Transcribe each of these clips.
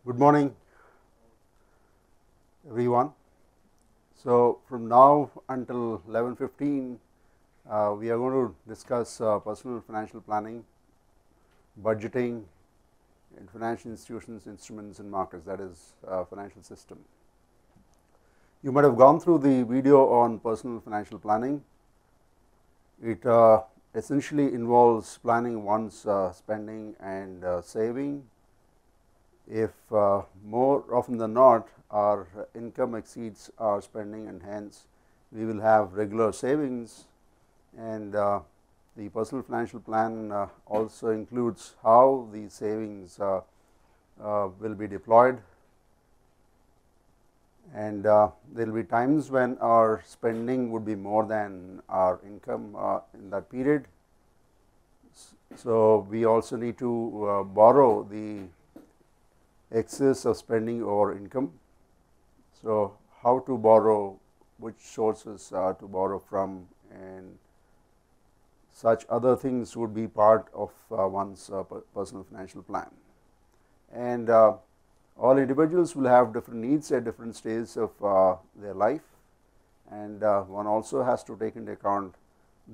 Good morning, everyone. So, from now until 11:15, we are going to discuss personal financial planning, budgeting, and financial institutions, instruments, and markets, that is, financial system. You might have gone through the video on personal financial planning. It essentially involves planning one's spending and saving. If more often than not our income exceeds our spending, and hence we will have regular savings, and the personal financial plan also includes how the savings will be deployed, and there will be times when our spending would be more than our income in that period. So, we also need to borrow the excess of spending over income. So, how to borrow, which sources to borrow from, and such other things would be part of one's personal financial plan. And all individuals will have different needs at different stages of their life, and one also has to take into account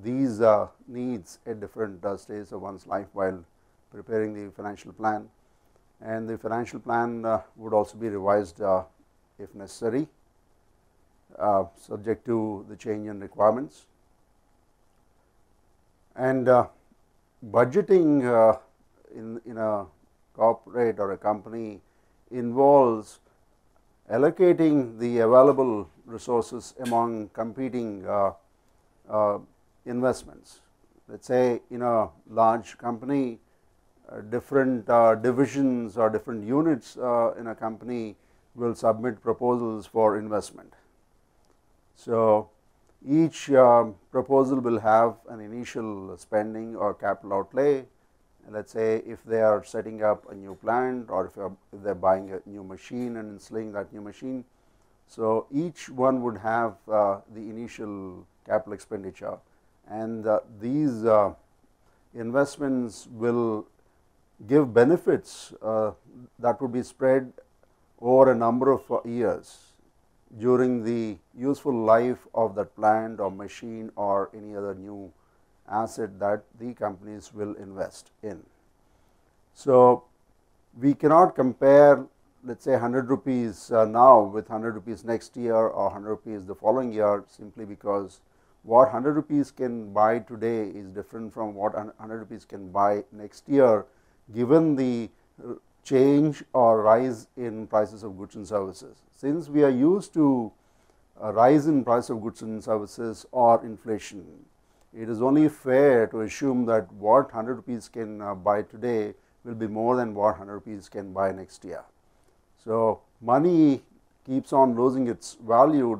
these needs at different stages of one's life while preparing the financial plan. And the financial plan would also be revised if necessary, subject to the change in requirements. And budgeting in a corporate or a company involves allocating the available resources among competing investments. Let us say in a large company, different divisions or different units in a company will submit proposals for investment. So, each proposal will have an initial spending or capital outlay. Let us say if they are setting up a new plant, or if they are buying a new machine and installing that new machine. So, each one would have the initial capital expenditure, and these investments will give benefits that would be spread over a number of years during the useful life of that plant or machine or any other new asset that the companies will invest in. So, we cannot compare, let us say, 100 rupees now with 100 rupees next year or 100 rupees the following year, simply because what 100 rupees can buy today is different from what 100 rupees can buy next year, given the change or rise in prices of goods and services. Since we are used to a rise in price of goods and services or inflation, it is only fair to assume that what 100 rupees can buy today will be more than what 100 rupees can buy next year. So, money keeps on losing its value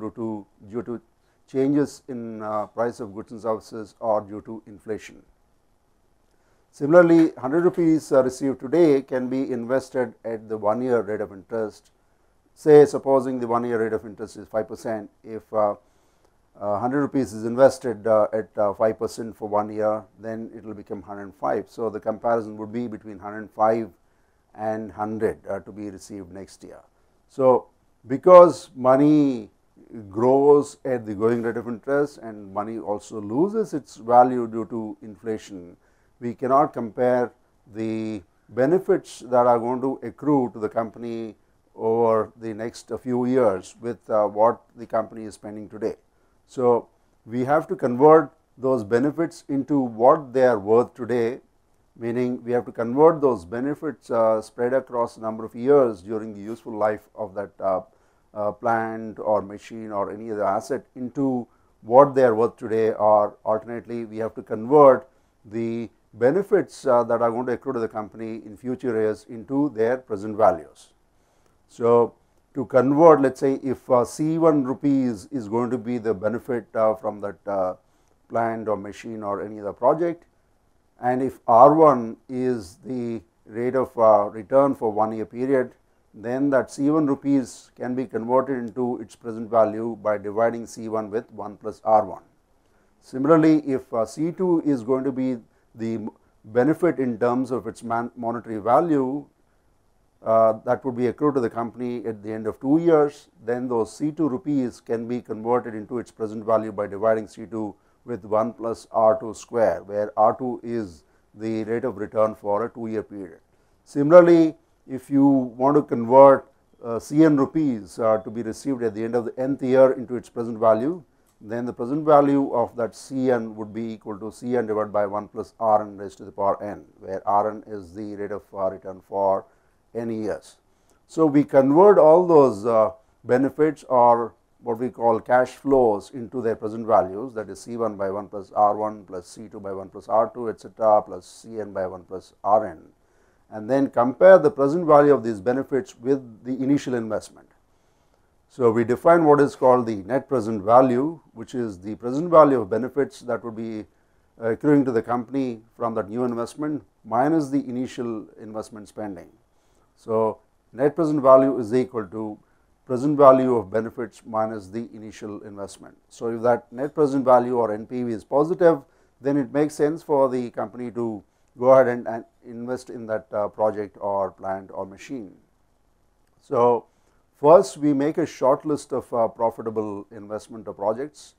due to changes in price of goods and services or due to inflation. Similarly, 100 rupees received today can be invested at the 1-year rate of interest. Say, supposing the 1-year rate of interest is 5%, if 100 rupees is invested at 5% for 1 year, then it will become 105. So, the comparison would be between 105 and 100 to be received next year. So, because money grows at the going rate of interest and money also loses its value due to inflation, we cannot compare the benefits that are going to accrue to the company over the next few years with what the company is spending today. So, we have to convert those benefits into what they are worth today, meaning we have to convert those benefits spread across a number of years during the useful life of that plant or machine or any other asset into what they are worth today, or alternately we have to convert the benefits that are going to accrue to the company in future years into their present values. So, to convert, let us say if C1 rupees is going to be the benefit from that plant or machine or any other project, and if R1 is the rate of return for 1 year period, then that C1 rupees can be converted into its present value by dividing C1 with 1 plus R1. Similarly, if C2 is going to be the benefit in terms of its monetary value, that would be accrued to the company at the end of 2 years, then those C2 rupees can be converted into its present value by dividing C2 with 1 plus R2 square, where R2 is the rate of return for a 2-year period. Similarly, if you want to convert CN rupees to be received at the end of the nth year into its present value, then the present value of that CN would be equal to CN divided by 1 plus Rn raised to the power n, where Rn is the rate of return for n years. So, we convert all those benefits or what we call cash flows into their present values, that is C1 by 1 plus R1 plus C2 by 1 plus R2 etcetera plus Cn by 1 plus Rn, and then compare the present value of these benefits with the initial investment. So, we define what is called the net present value, which is the present value of benefits that would be accruing to the company from that new investment minus the initial investment spending. So, net present value is equal to present value of benefits minus the initial investment. So, if that net present value or NPV is positive, then it makes sense for the company to go ahead and invest in that project or plant or machine. So, first we make a short list of profitable investment or projects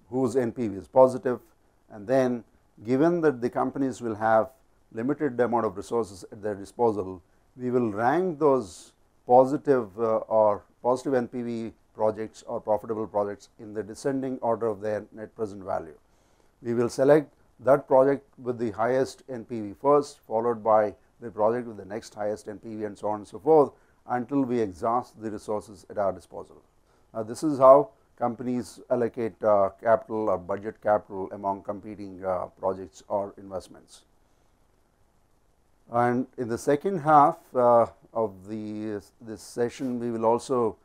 whose NPV is positive, and then given that the companies will have limited amount of resources at their disposal, we will rank those positive or positive NPV projects or profitable projects in the descending order of their net present value. We will select that project with the highest NPV first, followed by the project with the next highest NPV, and so on and so forth, until we exhaust the resources at our disposal. This is how companies allocate capital or budget capital among competing projects or investments. And in the second half of this session, we will also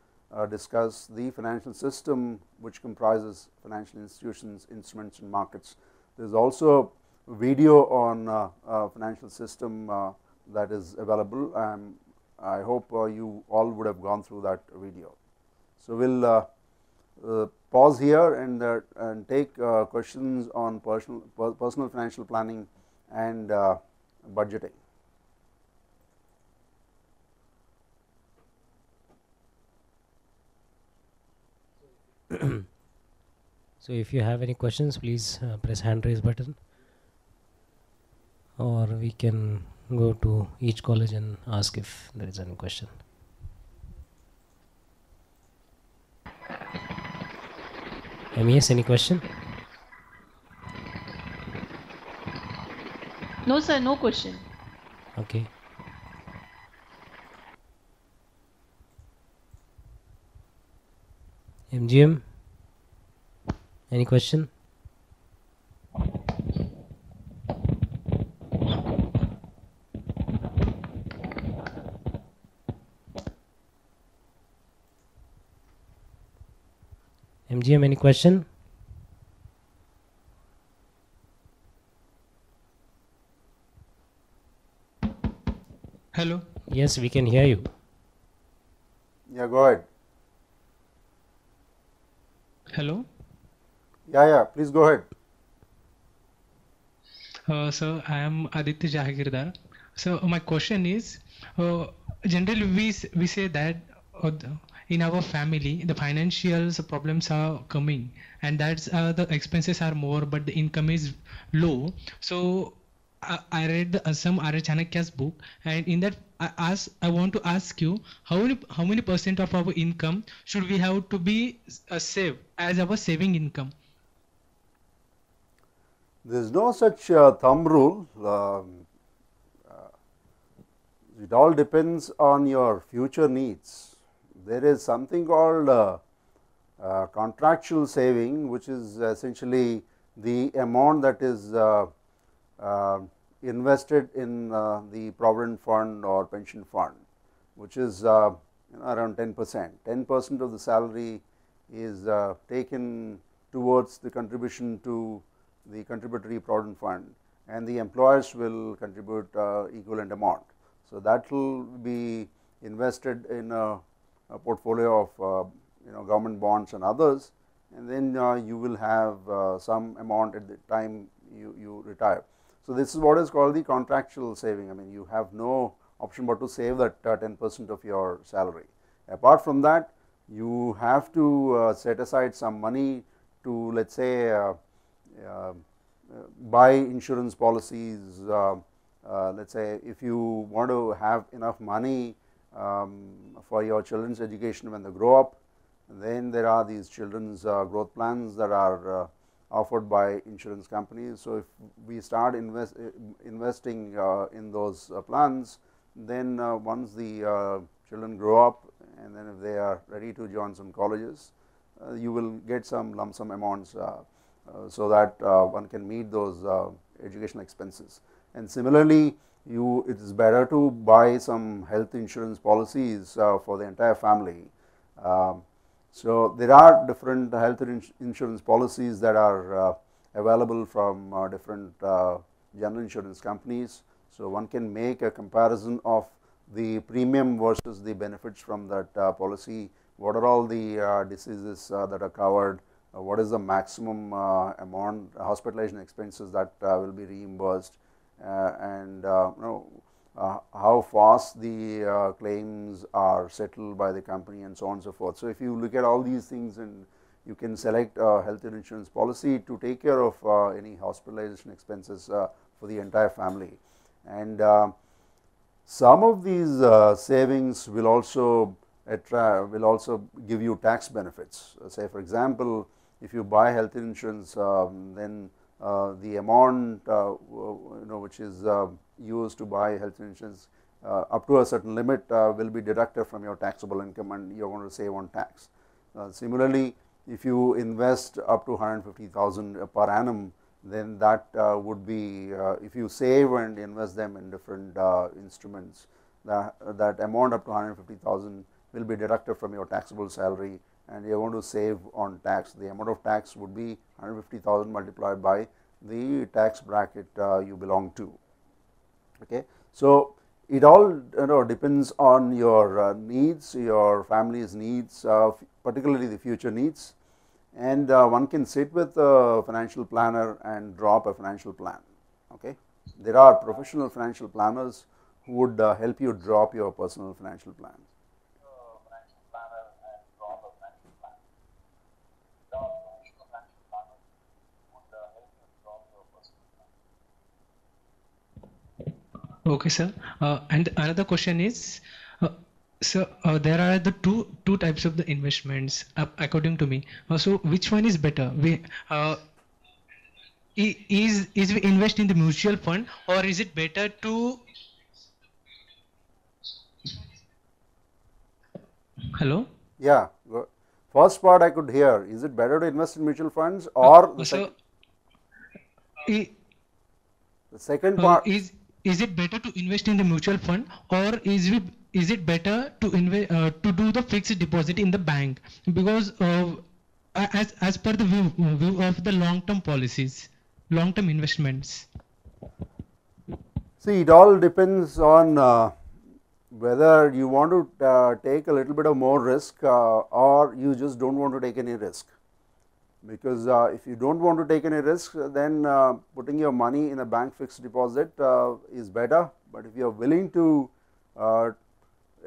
discuss the financial system, which comprises financial institutions, instruments and markets. There is also a video on financial system that is available. I hope you all would have gone through that video. So, we will pause here and take questions on personal financial planning and budgeting. So, if you have any questions, please press hand raise button, or we can go to each college and ask if there is any question. MES, any question? No sir, no question. Okay. MGM, any question? MGM, any question? Hello. Yes, we can hear you. Yeah, go ahead. Hello. Yeah, please go ahead. So I am Aditya Jahagirdar. So my question is, generally we say that in our family the financial problems are coming, and that's the expenses are more but the income is low. So I read some R. Chanakya's book, and in that I want to ask you, how many percent of our income should we have to be saved as our saving income? There is no such thumb rule. It all depends on your future needs. There is something called contractual saving, which is essentially the amount that is invested in the provident fund or pension fund, which is around 10%. 10% of the salary is taken towards the contribution to the contributory provident fund, and the employers will contribute equivalent amount. So, that will be invested in a portfolio of government bonds and others, and then you will have some amount at the time you retire. So, this is what is called the contractual saving. I mean, you have no option but to save that 10% of your salary. Apart from that, you have to set aside some money to, let us say, buy insurance policies. Let us say if you want to have enough money for your children's education when they grow up, then there are these children's growth plans that are offered by insurance companies. So, if we start investing in those plans, then once the children grow up and then if they are ready to join some colleges, you will get some lump sum amounts so that one can meet those educational expenses. And similarly, it is better to buy some health insurance policies for the entire family. So, there are different health insurance policies that are available from different general insurance companies. So, one can make a comparison of the premium versus the benefits from that policy. What are all the diseases that are covered? What is the maximum amount hospitalization expenses that will be reimbursed, and how fast the claims are settled by the company, and so on and so forth. So, if you look at all these things, and you can select a health insurance policy to take care of any hospitalization expenses for the entire family. And some of these savings will also give you tax benefits. Say for example, if you buy health insurance, then the amount which is used to buy health insurance up to a certain limit will be deducted from your taxable income, and you are going to save on tax. Similarly, if you invest up to 150,000 per annum, then that would be, if you save and invest them in different instruments, that amount up to 150,000 will be deducted from your taxable salary, and you are going to save on tax. The amount of tax would be 150,000 multiplied by the tax bracket you belong to. Okay. So, it all depends on your needs, your family's needs, particularly the future needs, and one can sit with a financial planner and drop a financial plan. Okay. There are professional financial planners who would help you drop your personal financial plan. Okay, sir. And another question is, so there are the two types of the investments according to me. So which one is better? Is we invest in the mutual fund, or is it better to? Hello. Yeah. First part I could hear. Is it better to invest in mutual funds, or the second part? Is it better to invest in the mutual fund, or is it better to invest to do the fixed deposit in the bank? Because as per the view of the long-term policies, long-term investments. See, it all depends on whether you want to take a little bit of more risk or you just don't want to take any risk. Because if you don't want to take any risk, then putting your money in a bank fixed deposit is better. But if you are willing to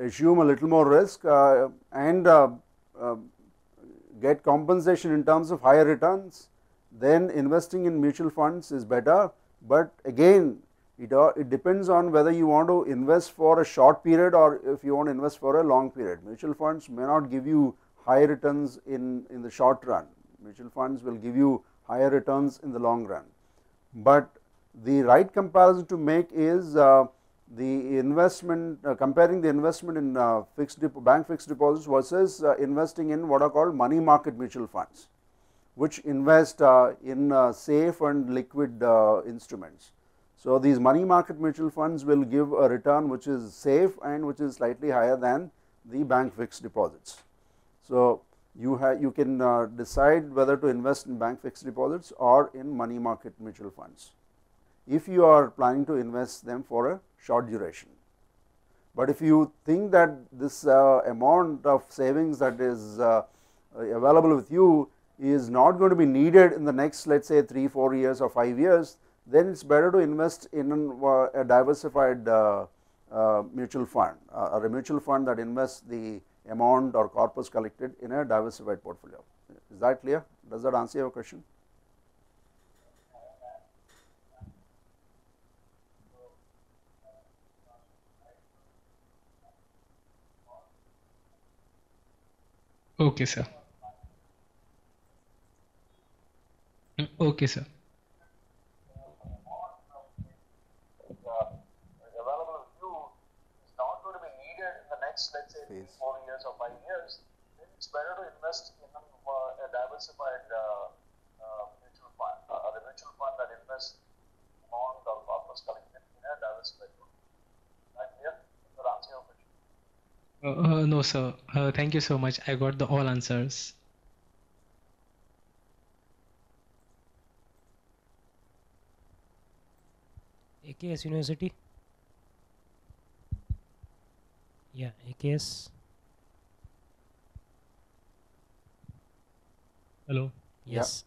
assume a little more risk and get compensation in terms of higher returns, then investing in mutual funds is better. But again, it depends on whether you want to invest for a short period or if you want to invest for a long period. Mutual funds may not give you high returns in the short run. Mutual funds will give you higher returns in the long run. But the right comparison to make is the investment, comparing the investment in bank fixed deposits versus investing in what are called money market mutual funds, which invest in safe and liquid instruments. So, these money market mutual funds will give a return which is safe and which is slightly higher than the bank fixed deposits. So, you can decide whether to invest in bank fixed deposits or in money market mutual funds, if you are planning to invest them for a short duration. But if you think that this amount of savings that is available with you is not going to be needed in the next, let us say 3-4 years or 5 years, then it is better to invest in a diversified mutual fund or a mutual fund that invests the amount or corpus collected in a diversified portfolio. Is that clear? Does that answer your question? Okay, sir. Okay, sir. Available with you is not going to be needed in the next, let's say, 3, 4 years or 5 years, then it's better to invest in a diversified mutual fund, or a mutual fund that invests amount of corpus collected in a diversified fund. Right here, does that answer your question? No, sir. Thank you so much. I got the all answers. AKS University. Yeah, AKS. Hello. Yes.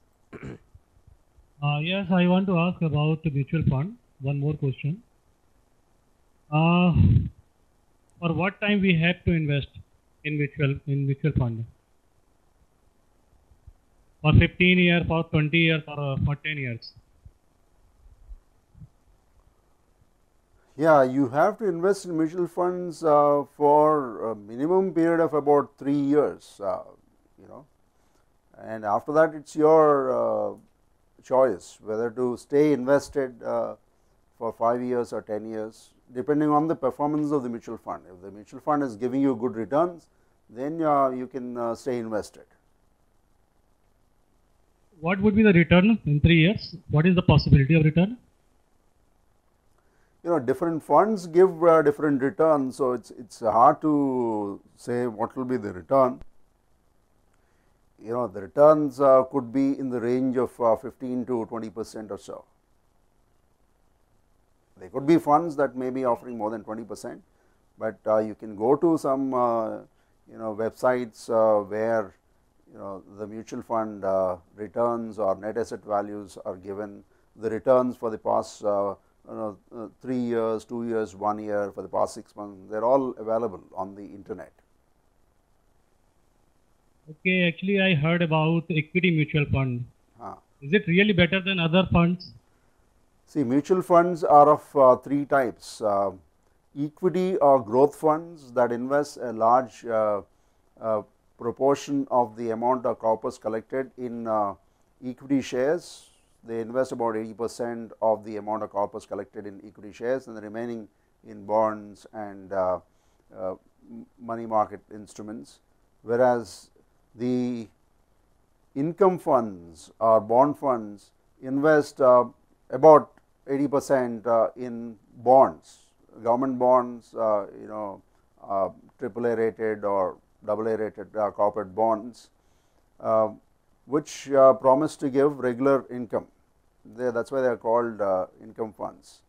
Yes, I want to ask about the mutual fund. One more question. For what time we have to invest in mutual fund? For 15 years, for 20 years, or for 10 years? Yeah, you have to invest in mutual funds for a minimum period of about 3 years, you know, and after that it's your choice whether to stay invested for 5 years or 10 years, depending on the performance of the mutual fund. If the mutual fund is giving you good returns, then you can stay invested. What would be the return in 3 years? What is the possibility of return? You know, different funds give different returns, so it's hard to say what will be the return. You know, the returns could be in the range of 15 to 20% or so. There could be funds that may be offering more than 20%, but you can go to some you know, websites where you know the mutual fund returns or net asset values are given, the returns for the past 3 years, 2 years, 1 year, for the past 6 months, they are all available on the internet. Okay, actually I heard about equity mutual fund. Is it really better than other funds? See, mutual funds are of 3 types. Equity or growth funds that invest a large proportion of the amount of corpus collected in equity shares. They invest about 80% of the amount of corpus collected in equity shares, and the remaining in bonds and money market instruments, whereas the income funds or bond funds invest about 80% in bonds, government bonds, you know, AAA rated or AA rated corporate bonds, which promise to give regular income. That is why they are called income funds.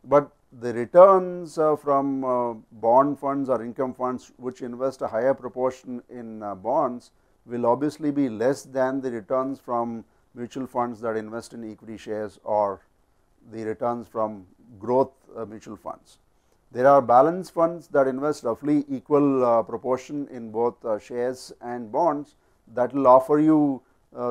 But the returns from bond funds or income funds which invest a higher proportion in bonds will obviously be less than the returns from mutual funds that invest in equity shares or the returns from growth mutual funds. There are balance funds that invest roughly equal proportion in both shares and bonds, that will offer you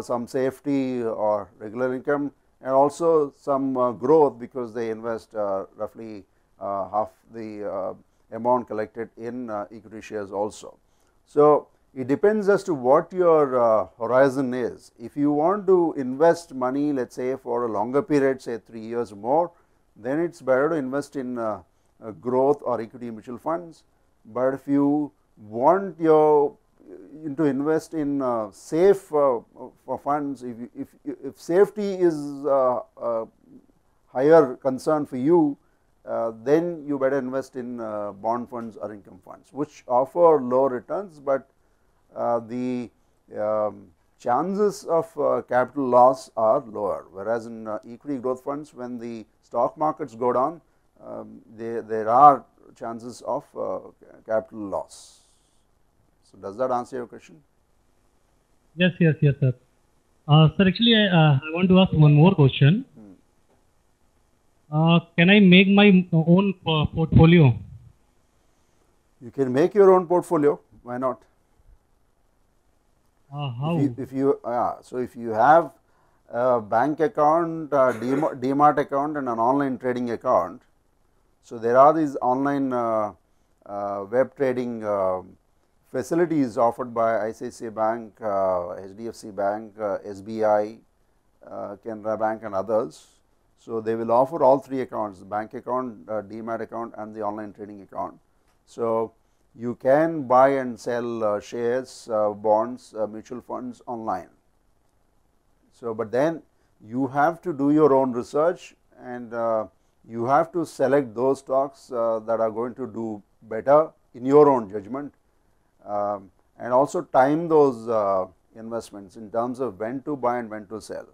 some safety or regular income and also some growth, because they invest roughly half the amount collected in equity shares also. So, it depends as to what your horizon is. If you want to invest money, let us say for a longer period, say 3 years or more, then it is better to invest in growth or equity mutual funds. But if you want to invest in safe funds, if safety is higher concern for you, then you better invest in bond funds or income funds, which offer low returns, but the chances of capital loss are lower, whereas in equity growth funds, when the stock markets go down, there are chances of capital loss. So, does that answer your question? Yes, sir. Sir, actually I want to ask one more question. Can I make my own portfolio You can make your own portfolio, why not? How? If you so if you have a bank account, demat account and an online trading account, so there are these online web trading facilities offered by ICICI Bank, HDFC Bank, SBI, Canara Bank and others. So they will offer all three accounts, bank account, demat account and the online trading account. So you can buy and sell shares, bonds, mutual funds online. So but then you have to do your own research and you have to select those stocks that are going to do better in your own judgment, and also time those investments in terms of when to buy and when to sell.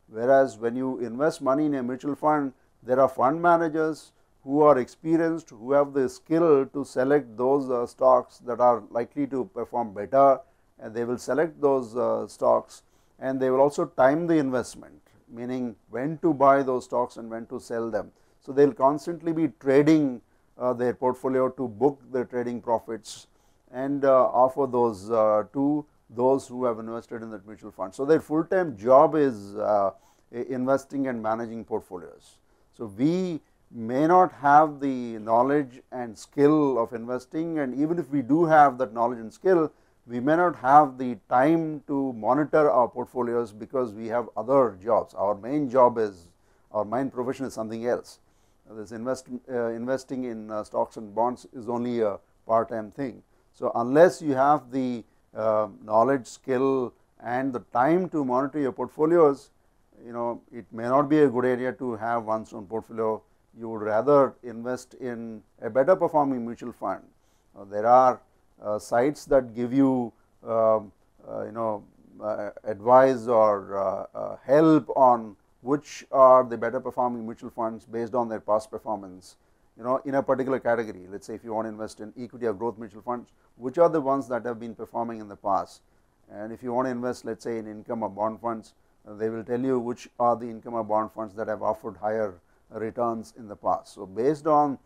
Whereas when you invest money in a mutual fund, there are fund managers who are experienced, who have the skill to select those stocks that are likely to perform better, and they will select those stocks, and they will also time the investment, meaning when to buy those stocks and when to sell them. So they will constantly be trading their portfolio to book their trading profits and offer those to those who have invested in that mutual fund. So their full time job is investing and managing portfolios. So we may not have the knowledge and skill of investing, and even if we do have that knowledge and skill, we may not have the time to monitor our portfolios because we have other jobs. Our main job is, our main profession is something else. This investing in stocks and bonds is only a part time thing. So unless you have the knowledge, skill and the time to monitor your portfolios, it may not be a good area to have one's own portfolio. You would rather invest in a better performing mutual fund. There are sites that give you advice or help on which are the better performing mutual funds based on their past performance, in a particular category. Let us say if you want to invest in equity or growth mutual funds, which are the ones that have been performing in the past, and if you want to invest, let us say, in income or bond funds, they will tell you which are the income or bond funds that have offered higher returns in the past. So based on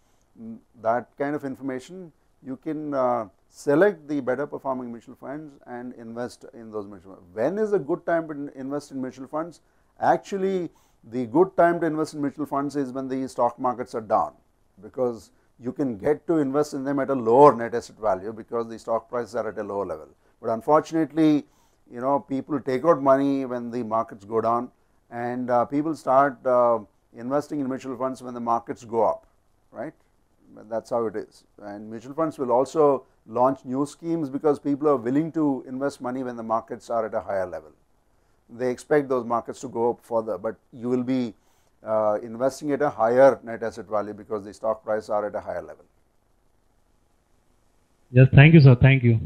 that kind of information, you can select the better performing mutual funds and invest in those mutual funds. When is a good time to invest in mutual funds? Actually, the good time to invest in mutual funds is when the stock markets are down, because you can get to invest in them at a lower net asset value because the stock prices are at a lower level. But unfortunately, people take out money when the markets go down, and people start investing in mutual funds when the markets go up, right? That is how it is. And mutual funds will also launch new schemes because people are willing to invest money when the markets are at a higher level. They expect those markets to go up further, but you will be investing at a higher net asset value because the stock price are at a higher level. Yes, thank you, sir. Thank you.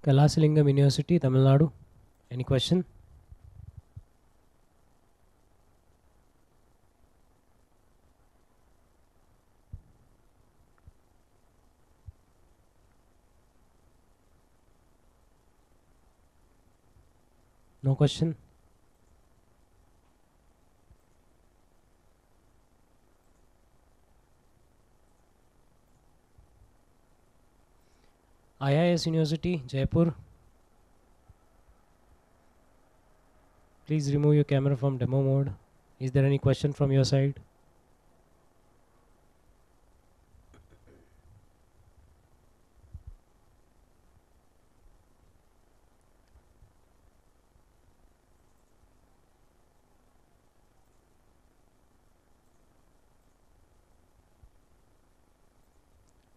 Kalasilingam University, Tamil Nadu. Any question? No question? IIS University, Jaipur. Please remove your camera from demo mode. Is there any question from your side?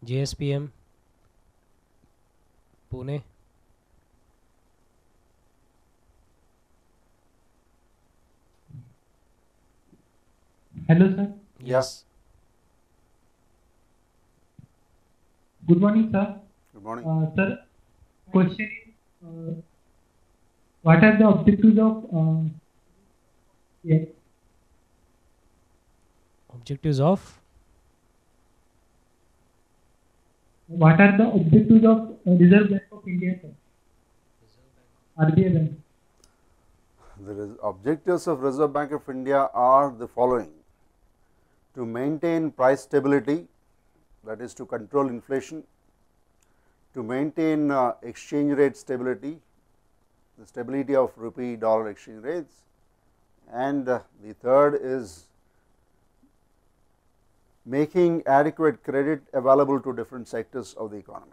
JSPM, Pune. Hello, sir. Yes. Good morning, sir. Good morning. Sir, question is, what are the objectives of yes. Objectives of? What are the objectives of Reserve Bank of India, sir? RBI Bank. The objectives of Reserve Bank of India are the following: to maintain price stability, that is to control inflation, to maintain exchange rate stability, the stability of rupee dollar exchange rates, and the third is making adequate credit available to different sectors of the economy.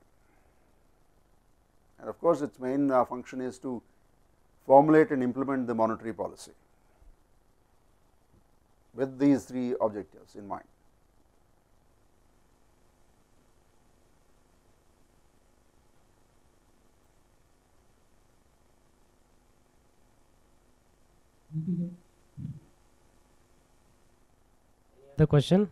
And of course, its main function is to formulate and implement the monetary policy with these three objectives in mind. The question?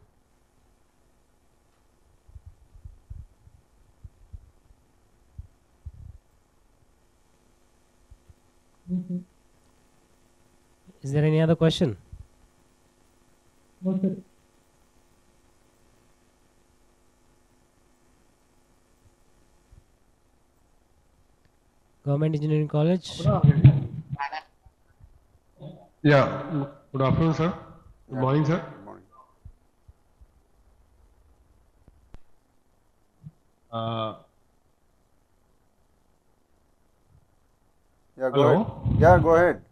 Is there any other question? No, sir. Government Engineering College? Yeah, good afternoon, sir. Good morning, sir. Good morning. Yeah, go Hello? ahead. Yeah, go ahead.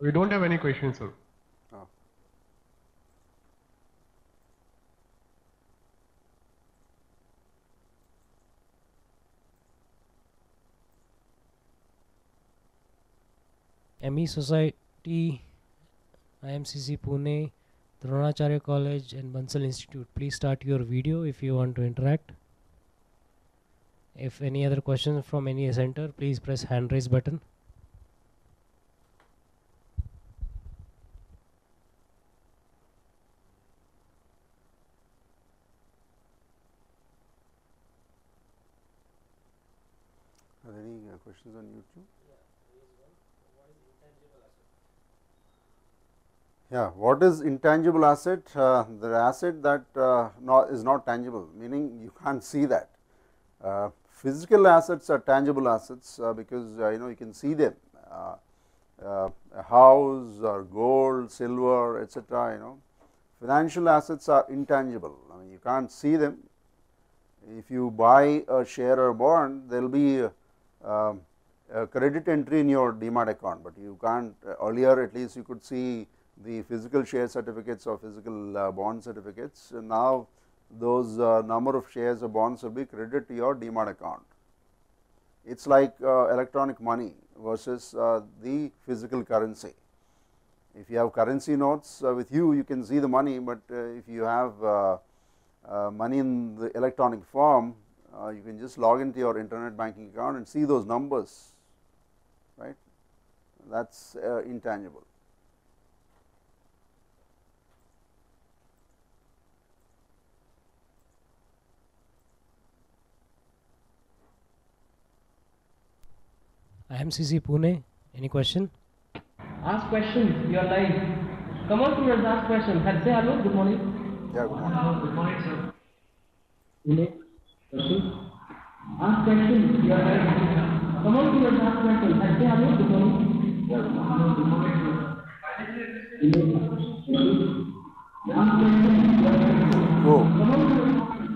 We don't have any questions, sir. Oh. ME Society, IMCC Pune, Dronacharya College and Bansal Institute. Please start your video if you want to interact. If any other questions from any center, please press hand raise button. Are there any questions on YouTube? Yeah, what is intangible asset? The asset that is not tangible, meaning you can't see that. Physical assets are tangible assets because you can see them. A house or gold, silver, etc. Financial assets are intangible. I mean, you can't see them. If you buy a share or bond, there will be a credit entry in your demat account, but you can't. Earlier, at least, you could see the physical share certificates or physical bond certificates. And now, those number of shares or bonds will be credited to your demat account. It is like electronic money versus the physical currency. If you have currency notes with you, you can see the money, but if you have money in the electronic form, you can just log into your internet banking account and see those numbers, right? That is intangible. IMCC Pune, any question? Ask questions, you are live. Come on, students, ask questions. Say hello, good morning. Yeah, good morning. Good morning, sir. Question? Ask questions, you are live. Come on, students, ask questions. Say hello, good morning. Yeah, good morning. Good morning, sir. Ask questions, you are live. Cool. Come on,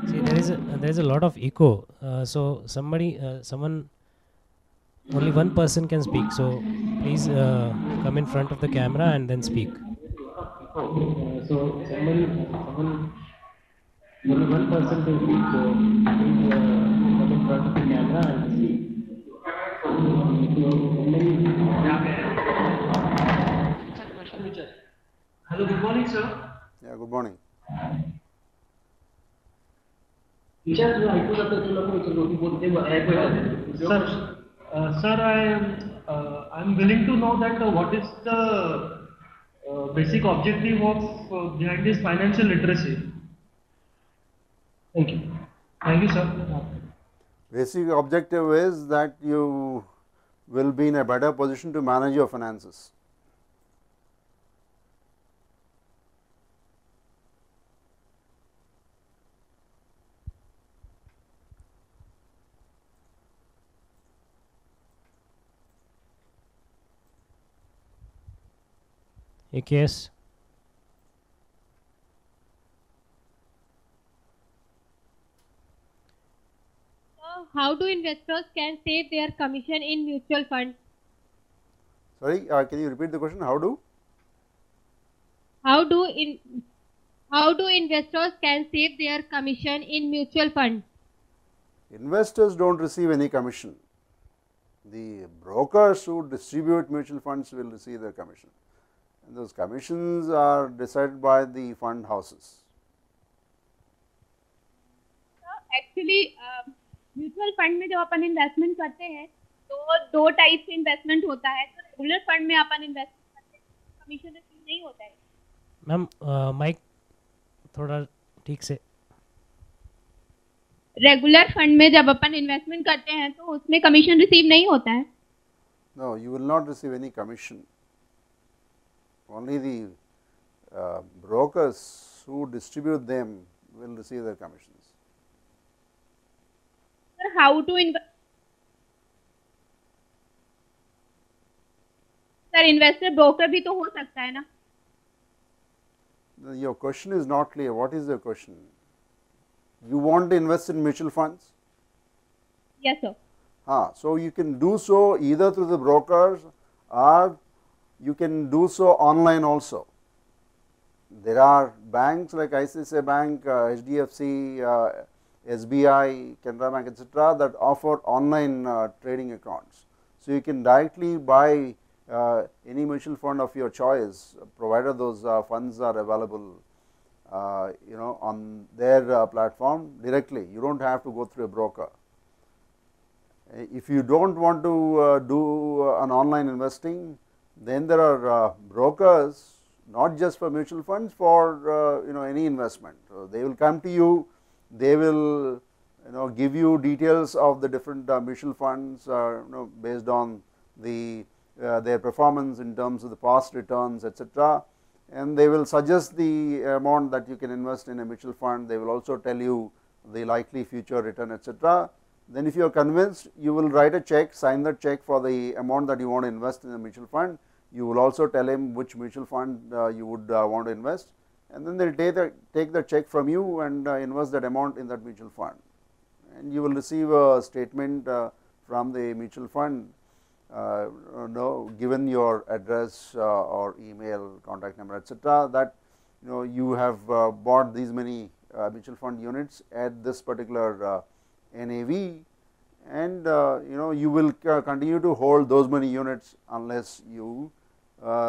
See, there is a lot of echo. So someone, only one person can speak. So please come in front of the camera and then speak. so someone, only one person can speak. So please come in front of the camera and speak. Hello, good morning, sir. Yeah, good morning. Sir, I'm willing to know that what is the basic objective of behind this financial literacy. Thank you. Thank you, sir. Basic objective is that you will be in a better position to manage your finances. AKS. How do investors can save their commission in mutual funds? Sorry, can you repeat the question? How do investors can save their commission in mutual funds? investors don't receive any commission? The brokers who distribute mutual funds will receive their commission, and those commissions are decided by the fund houses. Actually mutual fund में जब अपन investment करते हैं तो दो type से investment होता है. तो रेगुलर फंड में अपन इन्वेस्टमेंट करते हैं कमीशन रिसीव नहीं होता है. मैम माइक थोड़ा ठीक से. रेगुलर फंड में जब अपन इन्वेस्टमेंट करते हैं तो उसमें कमीशन रिसीव नहीं होता है. No, you will not receive any commission. Only the brokers who distribute them will receive their commissions. How to sir investor broker भी तो हो सकता है ना. Your question is not clear. What is your question? You want to invest in mutual funds? Yes sir. So you can do so either through the brokers or you can do so online also. There are banks like ICICI Bank, HDFC, SBI, Canara Bank, etc., that offer online trading accounts. So you can directly buy any mutual fund of your choice, provided those funds are available, on their platform directly. You don't have to go through a broker. If you don't want to do an online investing, then there are brokers, not just for mutual funds, for any investment. So they will come to you. They will give you details of the different mutual funds based on the their performance in terms of the past returns, etc., and they will suggest the amount that you can invest in a mutual fund. They will also tell you the likely future return, etc. Then if you are convinced, you will write a check, sign the check for the amount that you want to invest in a mutual fund. You will also tell him which mutual fund you would want to invest, and then they will take the check from you and invest that amount in that mutual fund, and you will receive a statement from the mutual fund, given your address or email, contact number, etc., that you have bought these many mutual fund units at this particular NAV, and you will continue to hold those many units unless you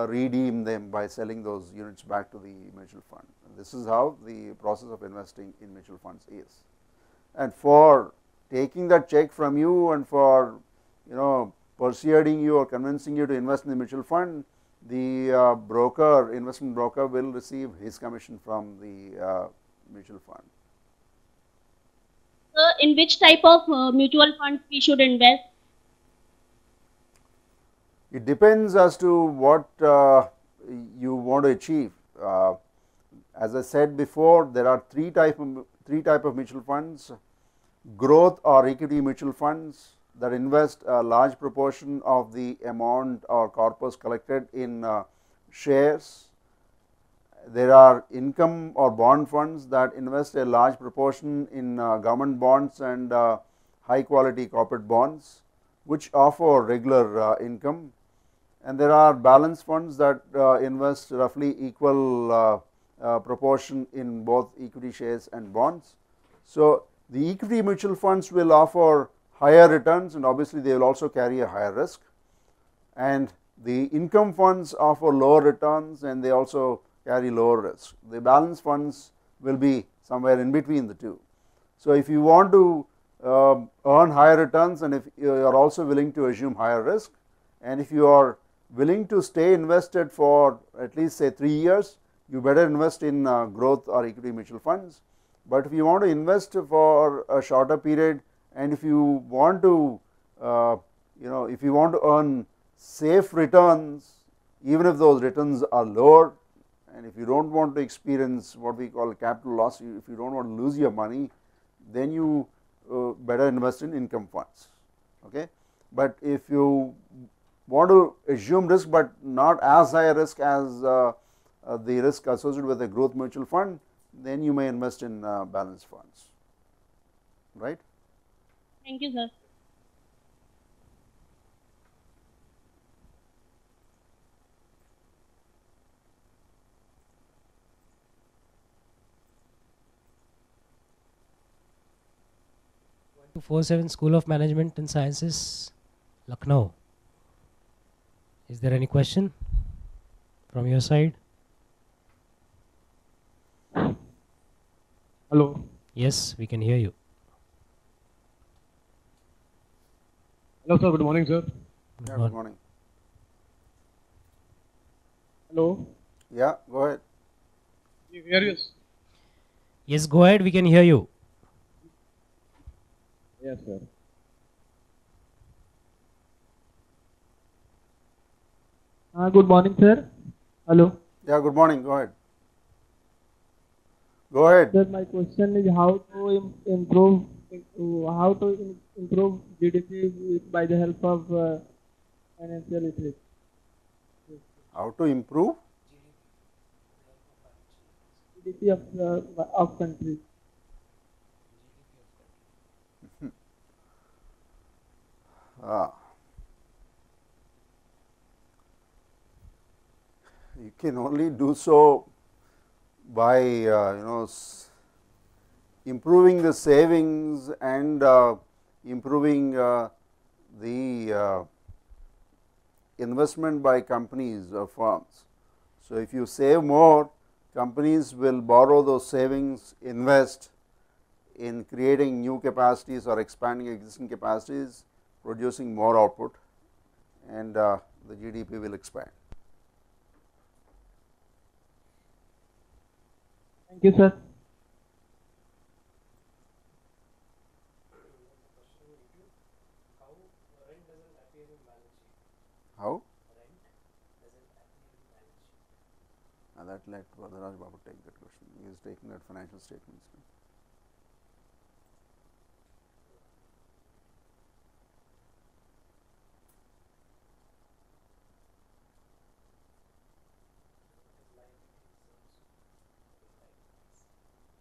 redeem them by selling those units back to the mutual fund. This is how the process of investing in mutual funds is. And for taking that check from you and for persuading you or convincing you to invest in the mutual fund, the investment broker will receive his commission from the mutual fund. In which type of mutual funds we should invest? It depends as to what you want to achieve. As I said before, there are three type of mutual funds: growth or equity mutual funds that invest a large proportion of the amount or corpus collected in shares. There are income or bond funds that invest a large proportion in government bonds and high quality corporate bonds, which offer regular income. And there are balance funds that invest roughly equal proportion in both equity shares and bonds. So the equity mutual funds will offer higher returns, and obviously they will also carry a higher risk, and the income funds offer lower returns and they also carry lower risk. The balance funds will be somewhere in between the two. So if you want to earn higher returns, and if you are also willing to assume higher risk, and if you are willing to stay invested for at least say 3 years, you better invest in growth or equity mutual funds. But if you want to invest for a shorter period, and if you want to if you want to earn safe returns, even if those returns are lower, and if you don't want to experience what we call capital loss, if you don't want to lose your money, then you better invest in income funds. Okay. But if you want to assume risk, but not as high a risk as the risk associated with a growth mutual fund, then you may invest in balanced funds, right. Thank you, sir. To 47 School of Management and Sciences, Lucknow. Is there any question from your side? Hello. Yes, we can hear you. Hello, sir. Good morning, sir. Yeah, good morning. Hello. Yeah, go ahead. Can you hear us? Yes, go ahead, we can hear you. Yes, sir. Good morning, sir. Hello. Yeah, good morning. Go ahead. Go ahead. Sir, my question is how to improve GDP by the help of financial literacy. How to improve GDP of country. You can only do so by improving the savings and improving the investment by companies or firms. So, if you save more, companies will borrow those savings, invest in creating new capacities or expanding existing capacities, producing more output, and the GDP will expand. Thank you, sir. How? That let Varadaraj Babu take that question. He is taking that financial statements.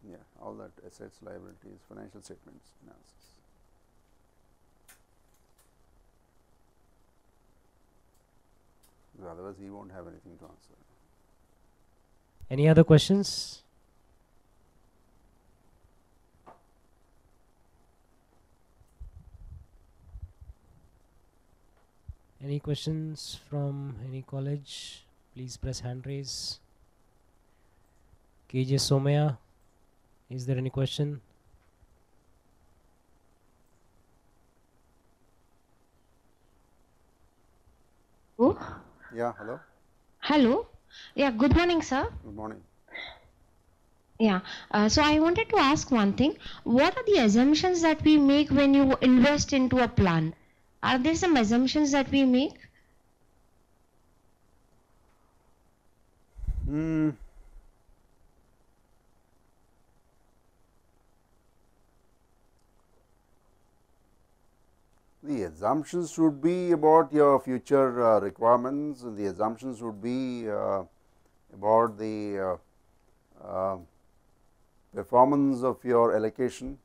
Yeah, all that assets, liabilities, financial statements analysis. Otherwise, he won't have anything to answer. Any other questions? Any questions from any college? Please press hand raise. KJ Somaya, is there any question? Oh. Yeah, hello. Hello. Yeah, good morning, sir. Good morning. Yeah, so I wanted to ask one thing. What are the assumptions that we make when you invest into a plan? Are there some assumptions that we make? The assumptions should be about your future requirements, and the assumptions would be about the performance of your allocation.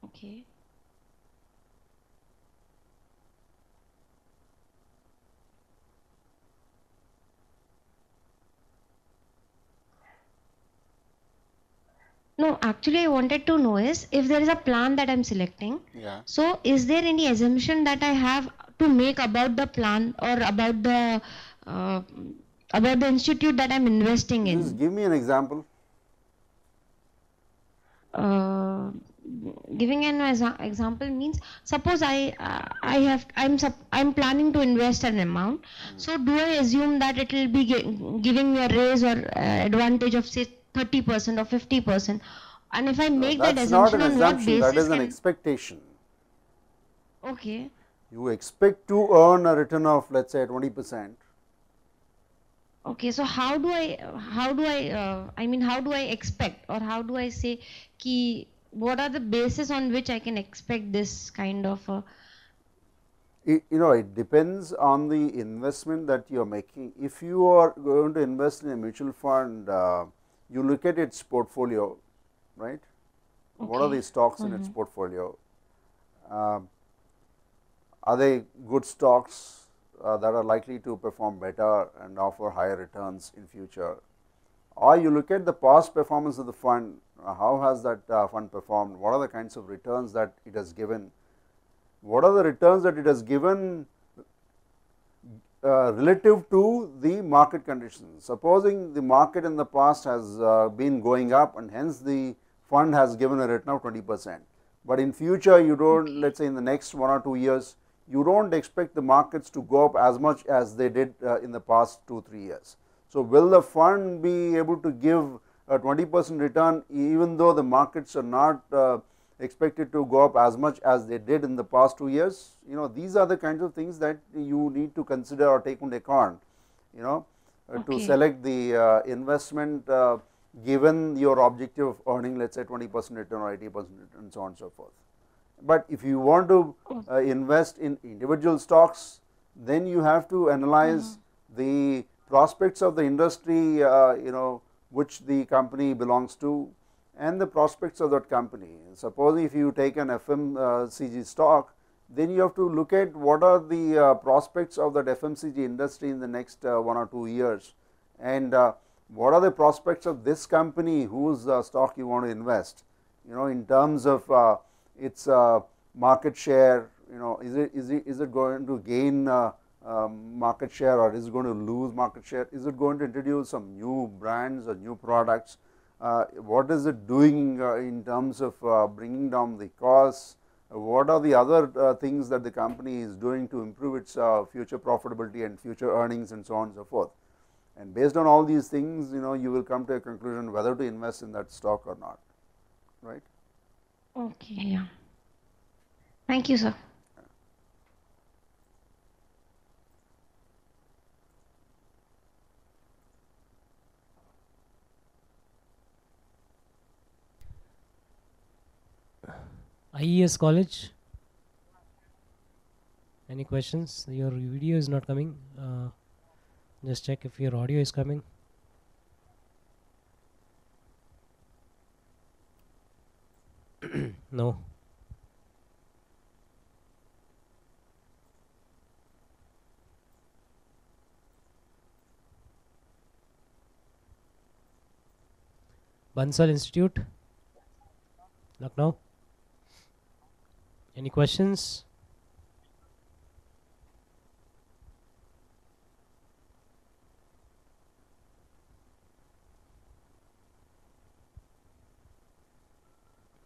Okay. No, actually I wanted to know is if there is a plan that I'm selecting. Yeah. So is there any assumption that I have to make about the plan or about the institute that I'm investing in? Just give me an example. Giving an example means suppose I'm planning to invest an amount. So do I assume that it will be giving me a raise or advantage of say 30% or 50%? And if I make that assumption, that's not an on what assumption, basis? that is an expectation. Okay. You expect to earn a return of, let's say, 20%. Okay, so how do I expect, or how do I say what are the basis on which I can expect this kind of it depends on the investment that you are making. If you are going to invest in a mutual fund, you look at its portfolio, right? Okay. What are the stocks in its portfolio? Are they good stocks that are likely to perform better and offer higher returns in future? Or you look at the past performance of the fund, how has that fund performed, what are the kinds of returns that it has given, what are the returns that it has given relative to the market conditions. Supposing the market in the past has been going up and hence the fund has given a return of 20%, but in future you do not, let us say in the next 1 or 2 years, you do not expect the markets to go up as much as they did in the past 2-3 years. So, will the fund be able to give a 20% return even though the markets are not expected to go up as much as they did in the past 2 years? These are the kinds of things that you need to consider or take into account, to select the investment given your objective of earning, let us say 20% return or 80% return and so on and so forth. But if you want to invest in individual stocks, then you have to analyze the prospects of the industry which the company belongs to and the prospects of that company. Suppose if you take an FMCG stock, then you have to look at what are the prospects of that FMCG industry in the next 1 or 2 years, and what are the prospects of this company whose stock you want to invest, in terms of its market share, is it going to gain market share or is it going to lose market share, is it going to introduce some new brands or new products, what is it doing in terms of bringing down the costs, what are the other things that the company is doing to improve its future profitability and future earnings and so on and so forth. And based on all these things, you will come to a conclusion whether to invest in that stock or not, right? Okay, yeah. Thank you, sir. IES College. Any questions? Your video is not coming. Just check if your audio is coming. No. Bansal Institute, Lucknow. Any questions?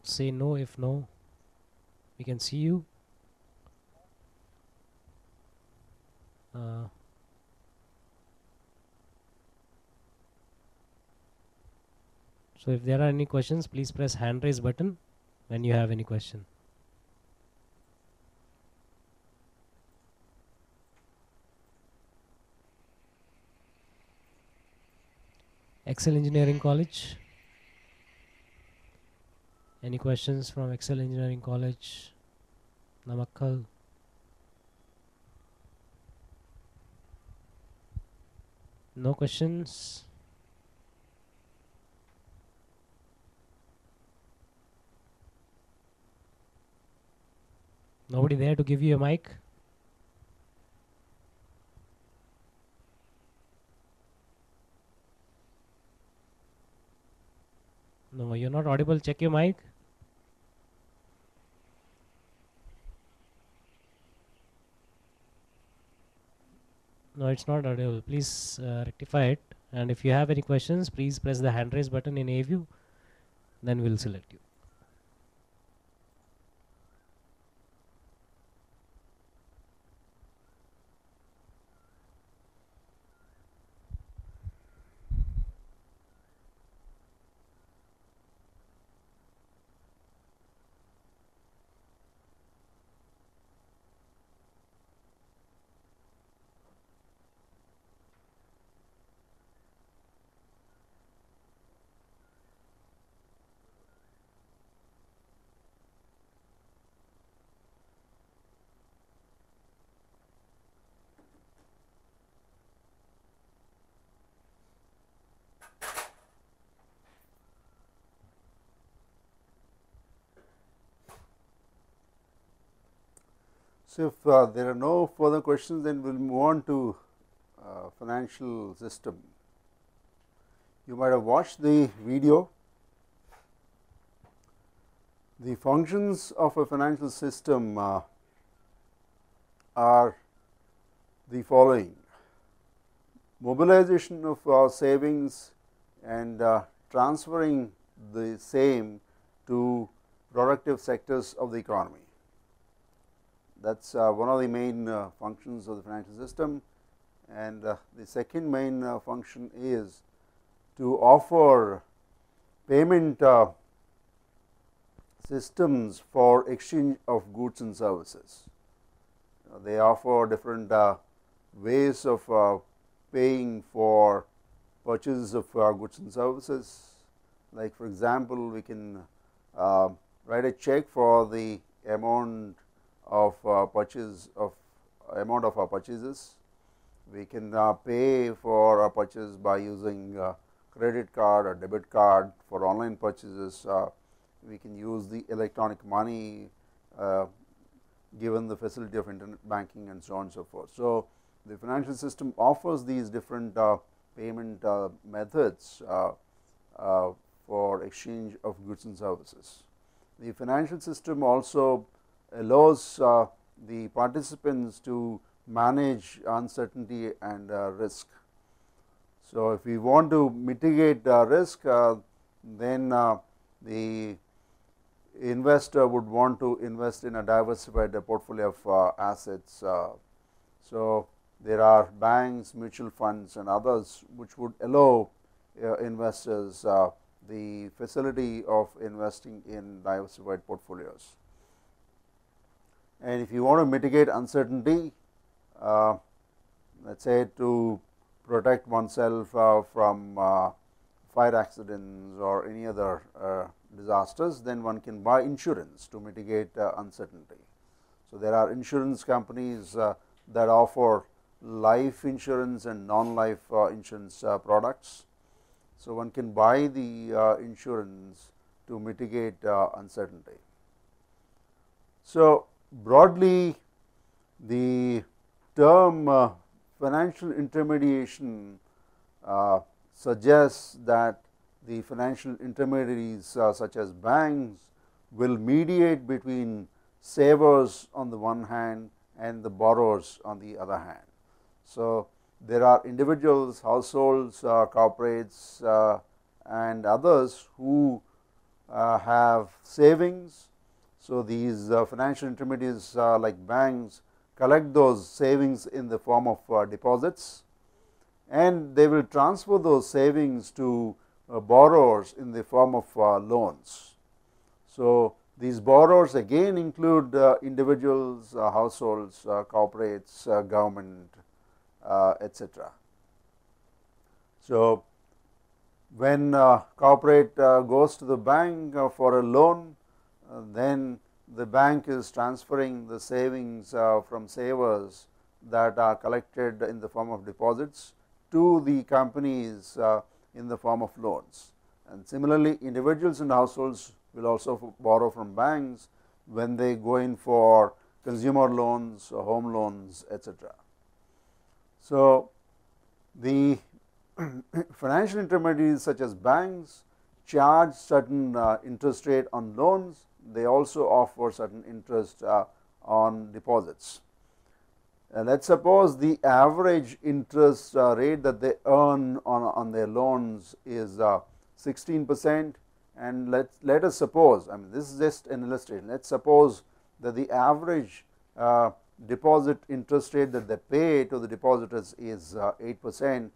Say no if no. We can see you. So if there are any questions, please press hand raise button when you have any question. Excel Engineering College. Any questions from Excel Engineering College? Namakkal. No questions. Nobody there to give you a mic? No, you're not audible. Check your mic. No, it's not audible. Please rectify it. And if you have any questions, please press the hand raise button in A view. Then we'll select you. So, if there are no further questions, then we will move on to financial system. You might have watched the video. The functions of a financial system are the following: mobilization of savings and transferring the same to productive sectors of the economy. That is one of the main functions of the financial system, and the second main function is to offer payment systems for exchange of goods and services. They offer different ways of paying for purchases of goods and services. Like, for example, we can write a check for the amount of purchase of amount of our purchases. We can pay for our purchase by using credit card or debit card. For online purchases, we can use the electronic money given the facility of internet banking and so on and so forth. So, the financial system offers these different payment methods for exchange of goods and services. The financial system also allows the participants to manage uncertainty and risk. So, if we want to mitigate risk, then the investor would want to invest in a diversified portfolio of assets. So, there are banks, mutual funds and others which would allow investors the facility of investing in diversified portfolios. And if you want to mitigate uncertainty, let us say to protect oneself from fire accidents or any other disasters, then one can buy insurance to mitigate uncertainty. So, there are insurance companies that offer life insurance and non-life insurance products. So, one can buy the insurance to mitigate uncertainty. So, broadly, the term financial intermediation suggests that the financial intermediaries such as banks will mediate between savers on the one hand and the borrowers on the other hand. So, there are individuals, households, corporates and others who have savings. So, these financial intermediaries like banks collect those savings in the form of deposits, and they will transfer those savings to borrowers in the form of loans. So, these borrowers again include individuals, households, corporates, government, etc. So, when corporate goes to the bank for a loan, then the bank is transferring the savings from savers that are collected in the form of deposits to the companies in the form of loans. And similarly, individuals and households will also borrow from banks when they go in for consumer loans, home loans, etc. So, the financial intermediaries such as banks charge certain interest rate on loans. They also offer certain interest on deposits. Let us suppose the average interest rate that they earn on their loans is 16%, and let us suppose, I mean, this is just an illustration, let us suppose that the average deposit interest rate that they pay to the depositors is 8%.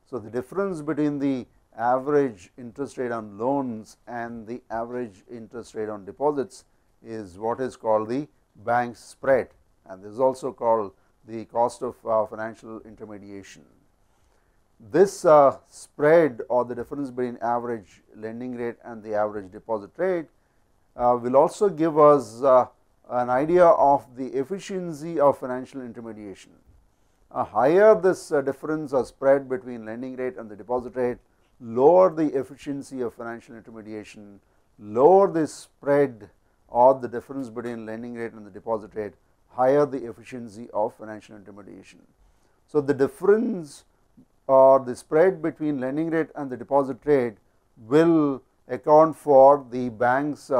So, the difference between the average interest rate on loans and the average interest rate on deposits is what is called the bank spread, and this is also called the cost of financial intermediation. This spread, or the difference between average lending rate and the average deposit rate, will also give us an idea of the efficiency of financial intermediation. Higher this difference or spread between lending rate and the deposit rate, lower the efficiency of financial intermediation. Lower the spread or the difference between lending rate and the deposit rate, higher the efficiency of financial intermediation. So, the difference or the spread between lending rate and the deposit rate will account for the bank's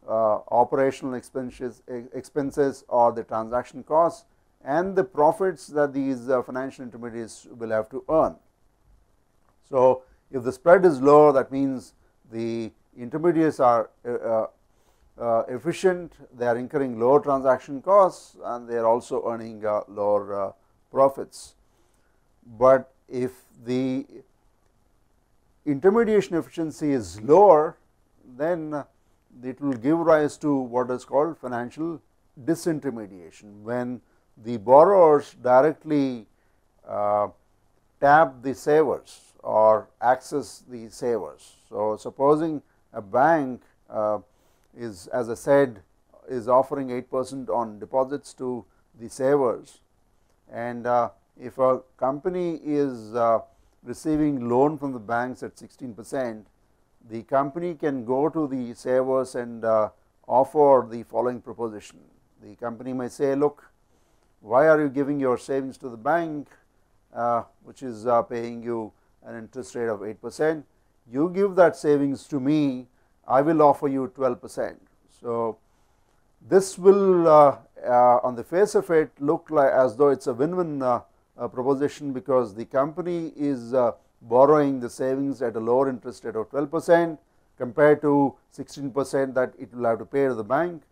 operational expenses or the transaction costs and the profits that these financial intermediaries will have to earn. So, if the spread is low, that means the intermediaries are efficient, they are incurring lower transaction costs and they are also earning lower profits. But if the intermediation efficiency is lower, then it will give rise to what is called financial disintermediation, when the borrowers directly tap the savers or access the savers. So, supposing a bank is, as I said, is offering 8% on deposits to the savers, and if a company is receiving loan from the banks at 16%, the company can go to the savers and offer the following proposition. The company may say, look, why are you giving your savings to the bank which is paying you an interest rate of 8%? You give that savings to me, I will offer you 12%. So, this will on the face of it look like as though it is a win-win proposition, because the company is borrowing the savings at a lower interest rate of 12% compared to 16% that it will have to pay to the bank,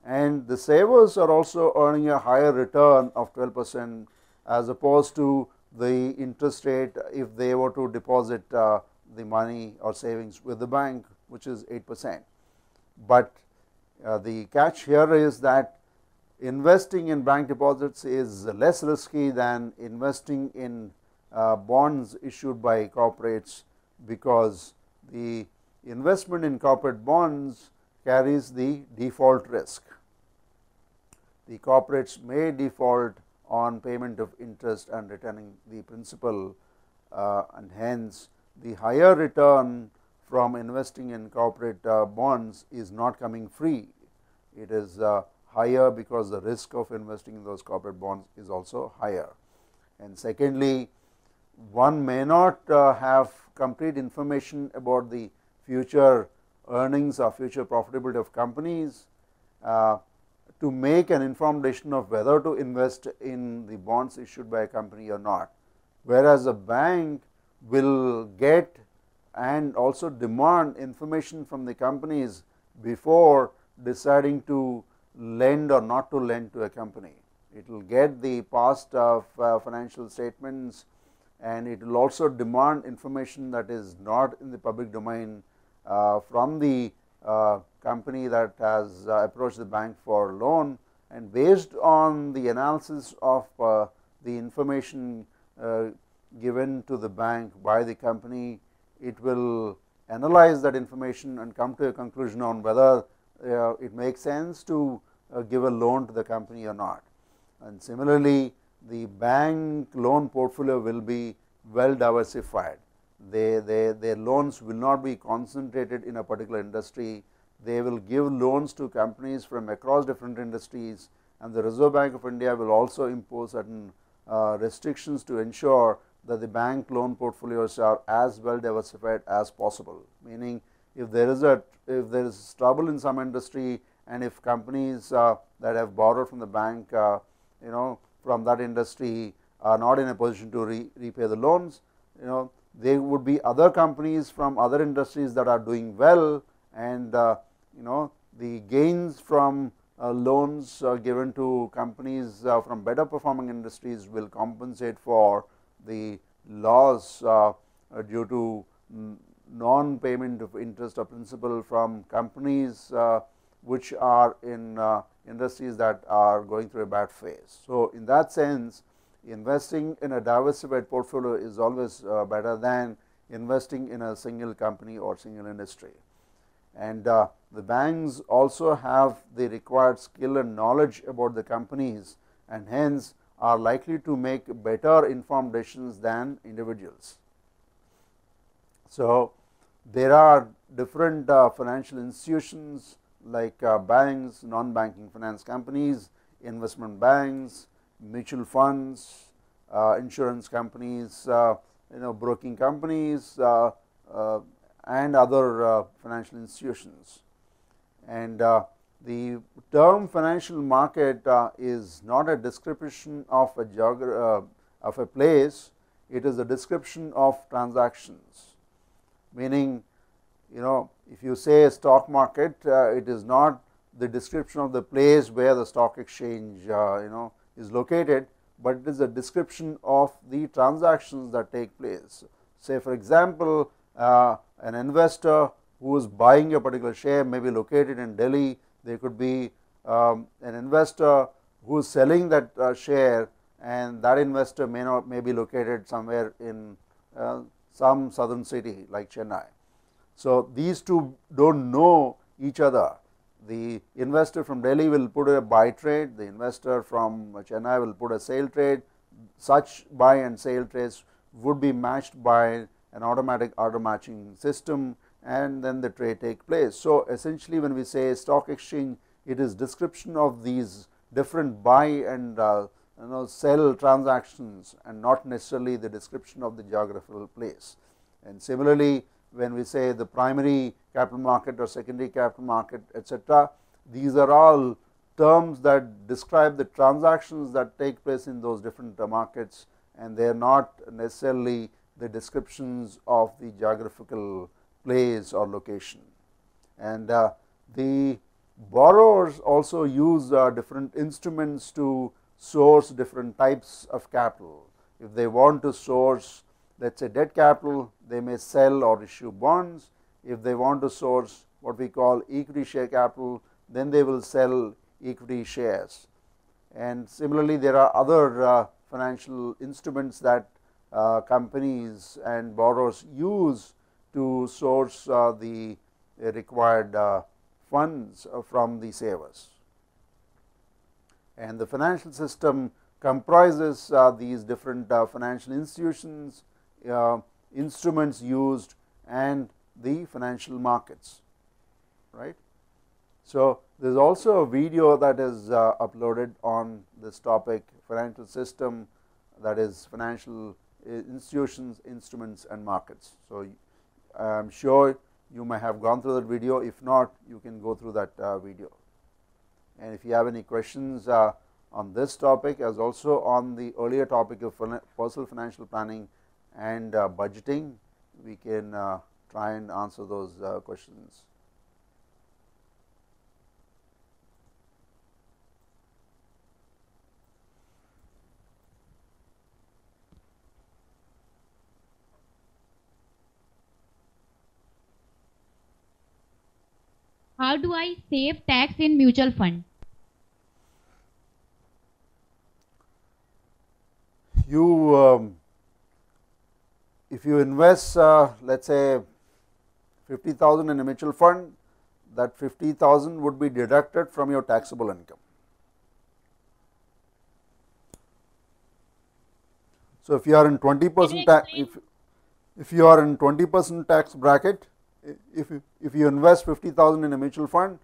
and the savers are also earning a higher return of 12% as opposed to the interest rate if they were to deposit the money or savings with the bank, which is 8%. But the catch here is that investing in bank deposits is less risky than investing in bonds issued by corporates, because the investment in corporate bonds carries the default risk. The corporates may default on payment of interest and returning the principal, and hence the higher return from investing in corporate bonds is not coming free. It is higher because the risk of investing in those corporate bonds is also higher. And secondly, one may not have complete information about the future earnings or future profitability of companies to make an informed decision of whether to invest in the bonds issued by a company or not, whereas a bank will get and also demand information from the companies before deciding to lend or not to lend to a company. It will get the past financial statements, and it will also demand information that is not in the public domain from the company that has approached the bank for loan, and based on the analysis of the information given to the bank by the company, it will analyze that information and come to a conclusion on whether it makes sense to give a loan to the company or not. And similarly, the bank loan portfolio will be well diversified. Their loans will not be concentrated in a particular industry. They will give loans to companies from across different industries, and the Reserve Bank of India will also impose certain restrictions to ensure that the bank loan portfolios are as well diversified as possible. Meaning, if there is trouble in some industry, and if companies that have borrowed from the bank from that industry are not in a position to repay the loans, there would be other companies from other industries that are doing well, and the gains from loans given to companies from better performing industries will compensate for the loss due to non-payment of interest or principal from companies which are in industries that are going through a bad phase. So, in that sense, investing in a diversified portfolio is always better than investing in a single company or single industry. And the banks also have the required skill and knowledge about the companies, and hence are likely to make better informed decisions than individuals. So, there are different financial institutions like banks, non-banking finance companies, investment banks, mutual funds, insurance companies, broking companies, and other financial institutions. And the term financial market is not a description of a place, it is a description of transactions, meaning if you say a stock market, it is not the description of the place where the stock exchange is located, but it is a description of the transactions that take place. Say for example, an investor who is buying a particular share may be located in Delhi. There could be an investor who is selling that share, and that investor may be located somewhere in some southern city like Chennai. So these two don't know each other. The investor from Delhi will put a buy trade, the investor from Chennai will put a sale trade. Such buy and sale trades would be matched by an automatic order matching system, and then the trade take place. So essentially when we say stock exchange, it is description of these different buy and sell transactions, and not necessarily the description of the geographical place. And similarly, when we say the primary capital market or secondary capital market, etc., these are all terms that describe the transactions that take place in those different markets, and they are not necessarily the descriptions of the geographical place or location. And the borrowers also use different instruments to source different types of capital. If they want to source, let us say, debt capital, they may sell or issue bonds. If they want to source what we call equity share capital, then they will sell equity shares. And similarly, there are other financial instruments that companies and borrowers use to source the required funds from the savers. And the financial system comprises these different financial institutions, instruments used, and the financial markets, right. So there is also a video that is uploaded on this topic, financial system, that is financial institutions, instruments and markets. So I am sure you may have gone through that video. If not, you can go through that video. And if you have any questions on this topic, as also on the earlier topic of personal financial planning and budgeting, we can try and answer those questions. How do I save tax in mutual fund? You if you invest let us say 50,000 in a mutual fund, that 50,000 would be deducted from your taxable income. So if you are in 20% tax, if you are in 20% tax bracket, if you invest 50,000 in a mutual fund,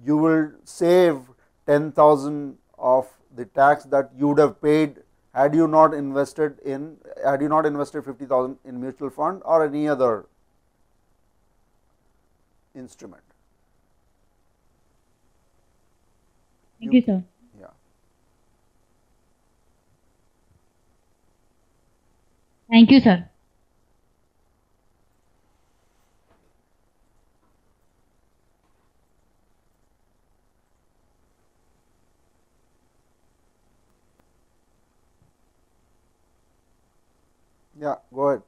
you will save 10,000 of the tax that you would have paid had you not invested 50,000 in mutual fund or any other instrument. Thank you, sir. Yeah. Thank you, sir. Yeah, go ahead.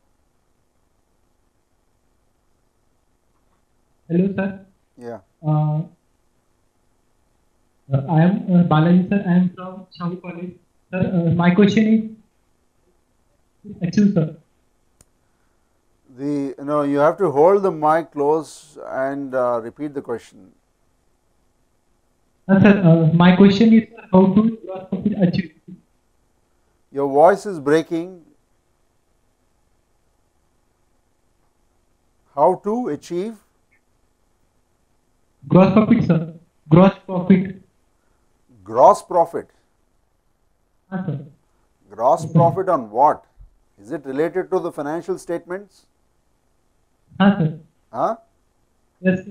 Hello, sir. Yeah. I am Balaji, sir. I am from Shahu College. Sir, my question is, actually, sir. You have to hold the mic close and repeat the question. Sir, my question is, how to gross profit achieve? Your voice is breaking. How to achieve? Gross profit, sir. Gross profit. Gross profit. Sir. Gross profit on what? Is it related to the financial statements? Sir. Huh? Yes.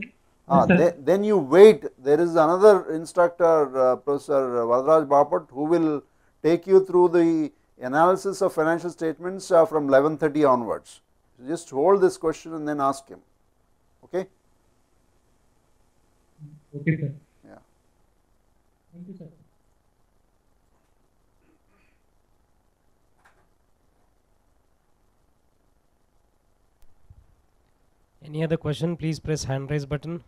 Then you wait. There is another instructor, Professor Varadaraj Bapat, who will take you through the analysis of financial statements from 11:30 onwards. So just hold this question and then ask him. Okay? Okay, sir. Yeah. Thank you, sir. Any other question? Please press hand raise button.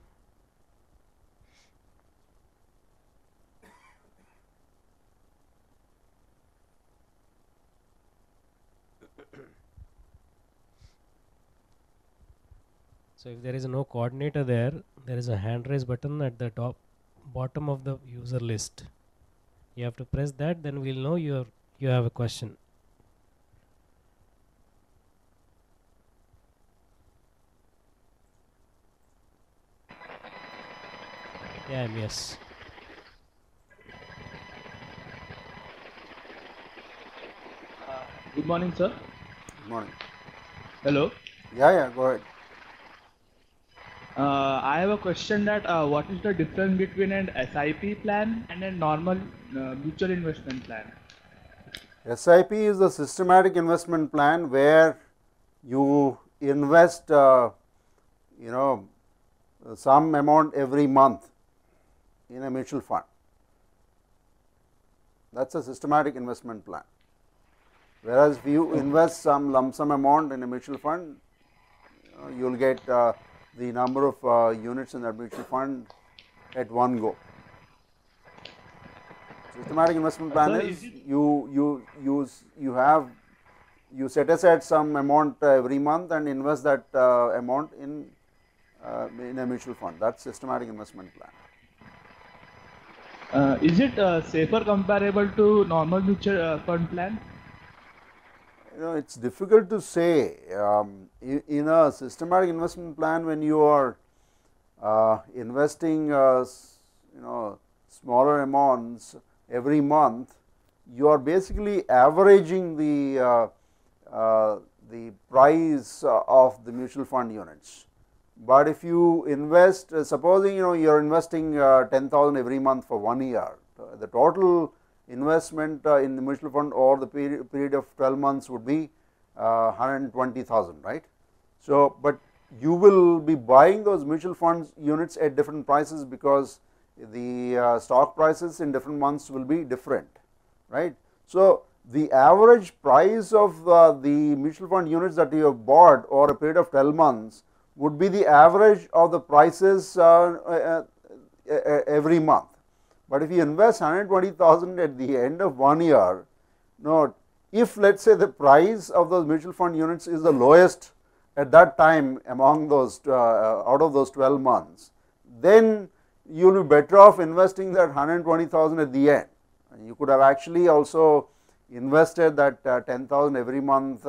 So if there is no coordinator there is a hand raise button at the bottom of the user list. You have to press that, then we'll know you have a question. Yeah, yes. Good morning, sir. Good morning. Hello. Yeah, go ahead. I have a question that what is the difference between an SIP plan and a normal mutual investment plan? SIP is a systematic investment plan where you invest, some amount every month in a mutual fund. That's a systematic investment plan. Whereas if you invest some lump sum amount in a mutual fund, you will get the number of units in that mutual fund at one go. Systematic investment plan is you set aside some amount every month and invest that amount in a mutual fund. That's systematic investment plan. Is it safer comparable to normal mutual fund plan? It's difficult to say. In a systematic investment plan, when you are investing smaller amounts every month, you are basically averaging the price of the mutual fund units. But if you invest, supposing you are investing 10,000 every month for 1 year, the total investment in the mutual fund over the period of 12 months would be 120,000, right? So, but you will be buying those mutual funds units at different prices because the stock prices in different months will be different, right? So, the average price of the mutual fund units that you have bought over a period of 12 months would be the average of the prices every month. But if you invest 120,000 at the end of 1 year, if let us say the price of those mutual fund units is the lowest at that time among those out of those 12 months, then you will be better off investing that 120,000 at the end. And you could have actually also invested that 10,000 every month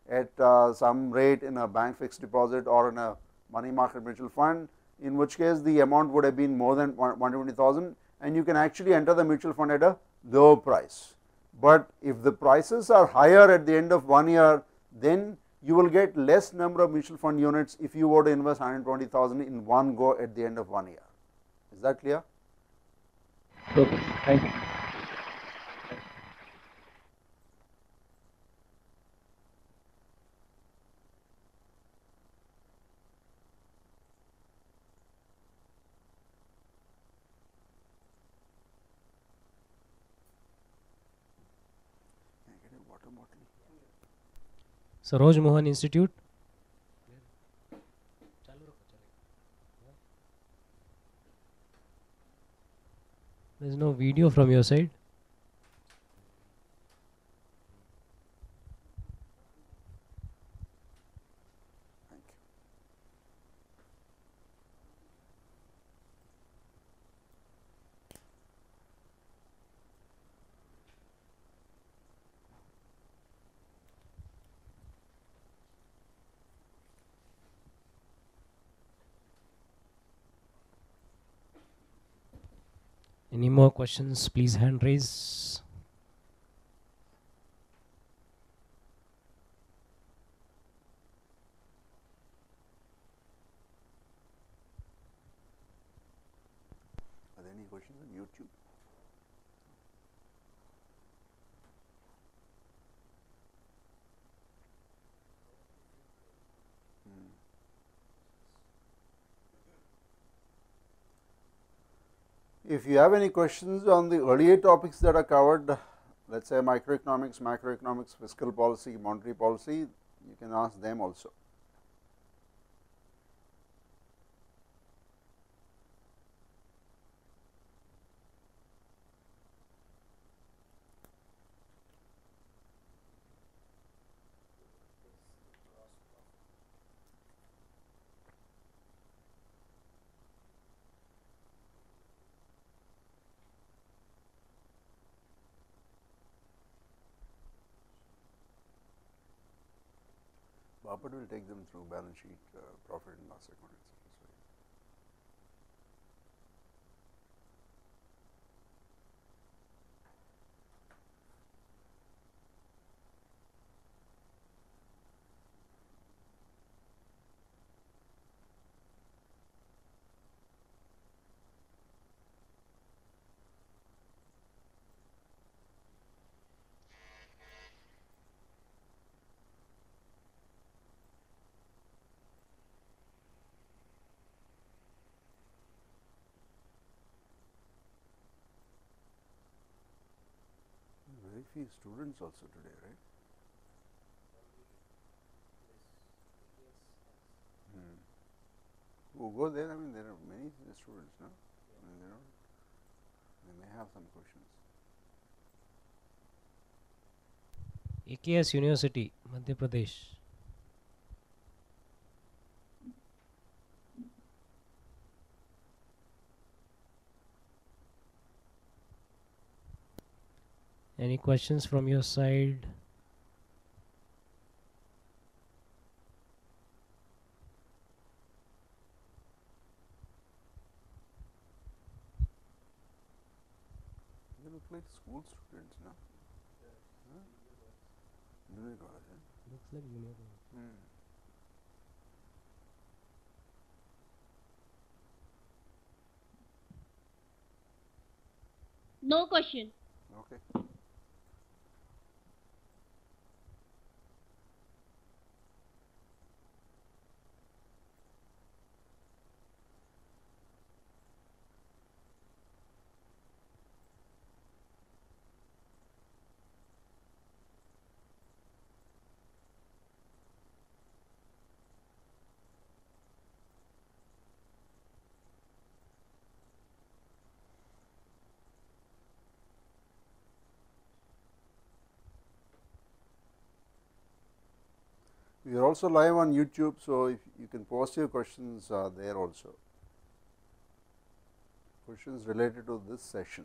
at some rate in a bank fixed deposit or in a money market mutual fund, in which case the amount would have been more than 120,000, and you can actually enter the mutual fund at a lower price. But if the prices are higher at the end of 1 year, then you will get less number of mutual fund units if you were to invest 120,000 in one go at the end of 1 year. Is that clear? Okay, thank you. Saroj Mohan Institute. There is no video from your side. Any more questions? Please hand raise. Are there any questions on YouTube? If you have any questions on the earlier topics that are covered, let us say microeconomics, macroeconomics, fiscal policy, monetary policy, you can ask them also. Bapat will take them through balance sheet, profit and loss account, etc. Very few students also today, right? Who go there? I mean, there are many students, no? I mean, they may have some questions. AKS University, Madhya Pradesh. Any questions from your side? They look like school students, no? Junior college, Looks like junior college. No question. Okay. We are also live on YouTube, so if you can post your questions there also. Questions related to this session.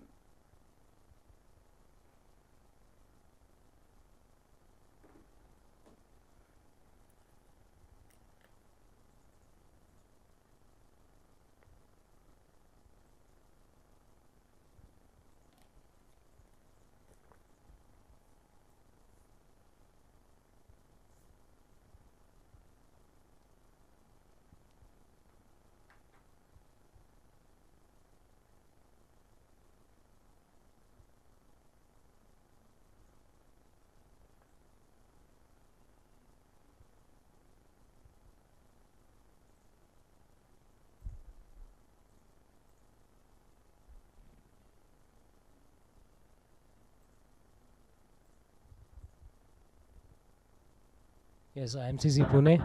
Yes, IMCC Pune.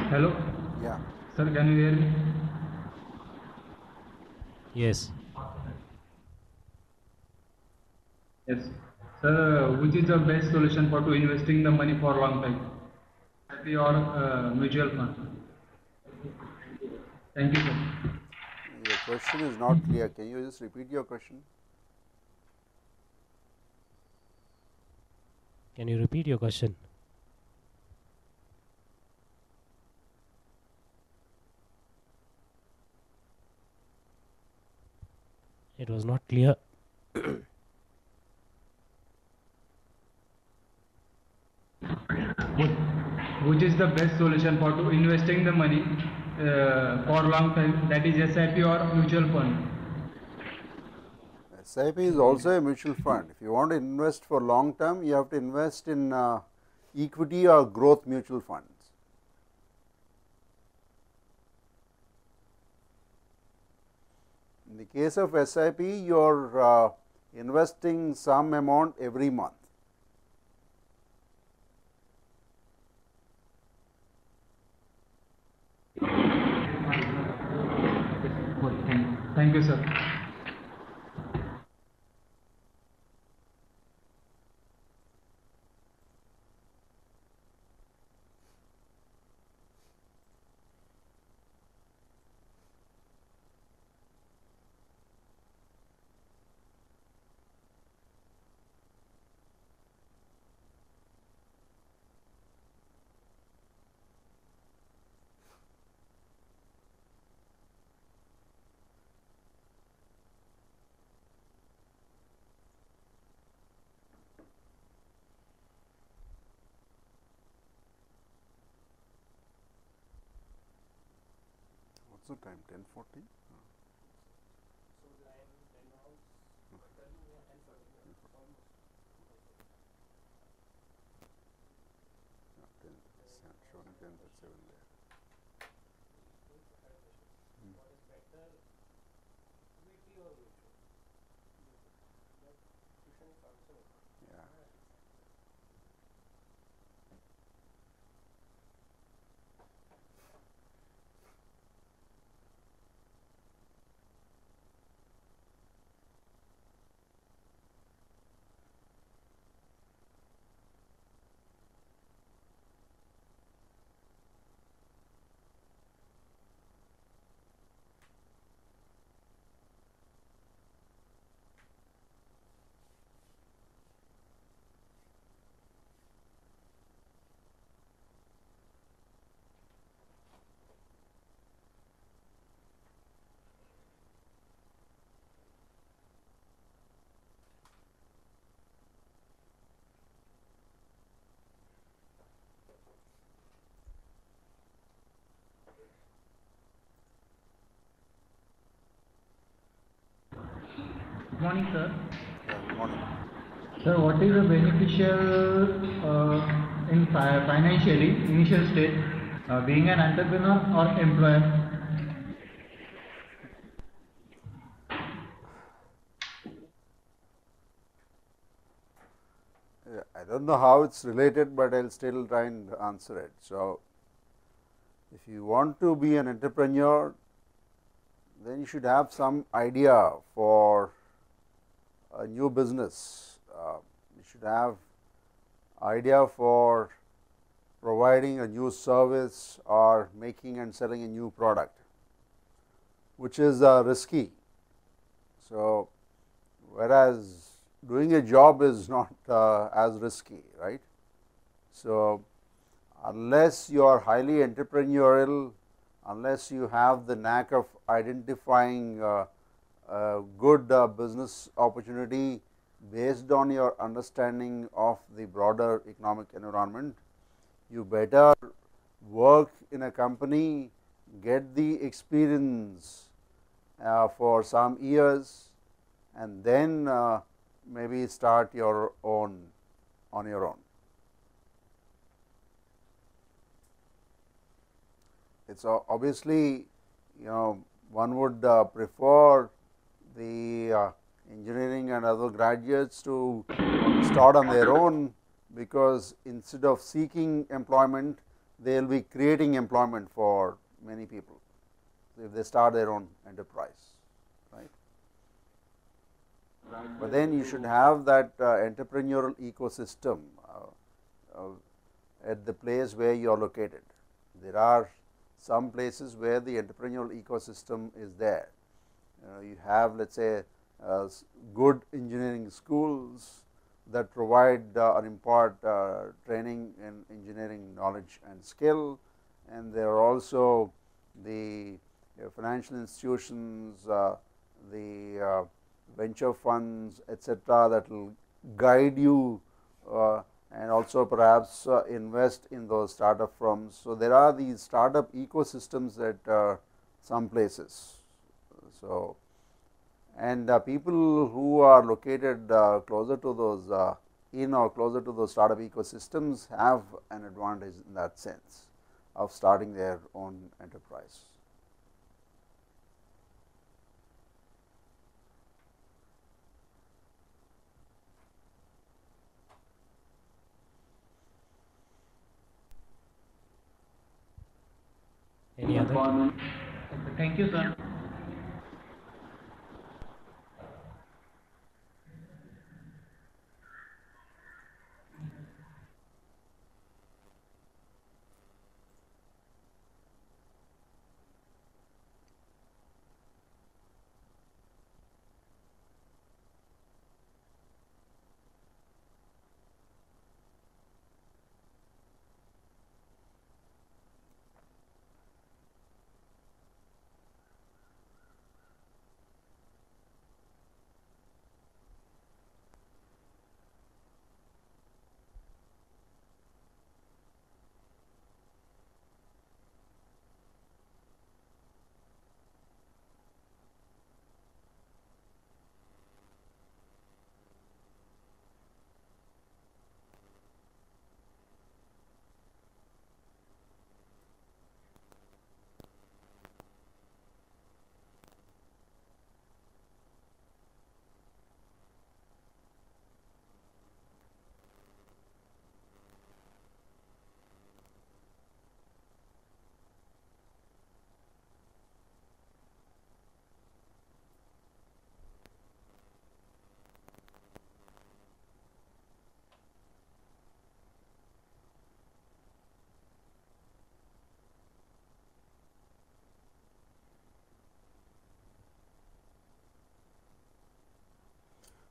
Hello. Yeah. Sir, can you hear me? Yes. Yes. Sir, which is the best solution for to investing the money for long time? SIP or mutual fund? Thank you, sir. Your question is not clear. Can you just repeat your question? Can you repeat your question? It was not clear. Which is the best solution for to investing the money for long time, that is SIP or mutual fund? SIP is also a mutual fund. If you want to invest for long term, you have to invest in equity or growth mutual funds. In the case of SIP, you are investing some amount every month. Thank you, sir. What's the time? 10:40. Good morning, sir. Good morning. Sir, what is the beneficial in financially initial stage, being an entrepreneur or employer? I don't know how it's related, but I'll still try and answer it. So, if you want to be an entrepreneur, then you should have some idea for a new business. You should have idea for providing a new service or making and selling a new product, which is risky. So, whereas doing a job is not as risky, right. So, unless you are highly entrepreneurial, unless you have the knack of identifying a good business opportunity based on your understanding of the broader economic environment, you better work in a company, get the experience for some years, and then maybe start your own on your own. It's obviously, one would prefer the engineering and other graduates to start on their own, because instead of seeking employment, they will be creating employment for many people if they start their own enterprise, right. But then you should have that entrepreneurial ecosystem at the place where you are located. There are some places where the entrepreneurial ecosystem is there. You have, let us say, good engineering schools that provide or impart training in engineering knowledge and skill, and there are also the financial institutions, the venture funds, etc., that will guide you and also perhaps invest in those startup firms. So, there are these startup ecosystems at some places. So, and people who are located closer to those in or closer to those startup ecosystems have an advantage in that sense of starting their own enterprise. Any other? Thank you, sir.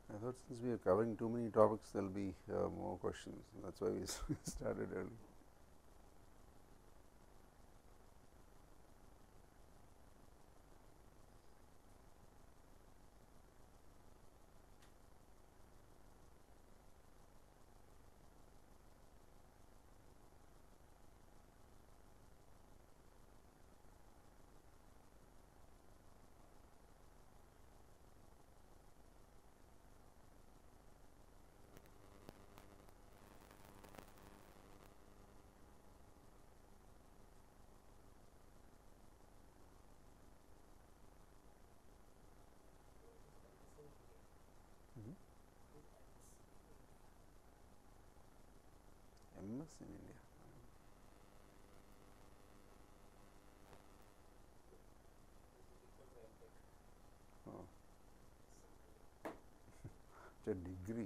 I thought since we are covering too many topics, there will be more questions. That is why we started early. MS in India. Oh. It's a degree.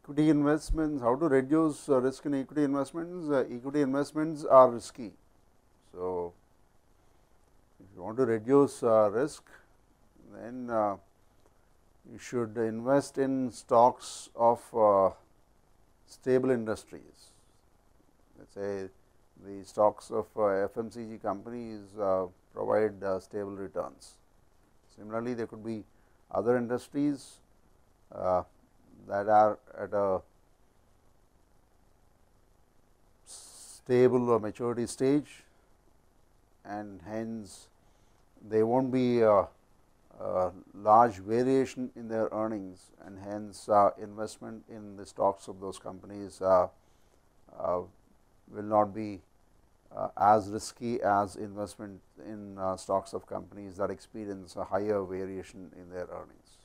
Equity investments, how to reduce risk in equity investments? Equity investments are risky. So, if you want to reduce risk, then you should invest in stocks of stable industries. Let us say the stocks of FMCG companies provide stable returns. Similarly, there could be other industries that are at a stable or maturity stage, and hence they will not be a large variation in their earnings, and hence investment in the stocks of those companies will not be as risky as investment in stocks of companies that experience a higher variation in their earnings.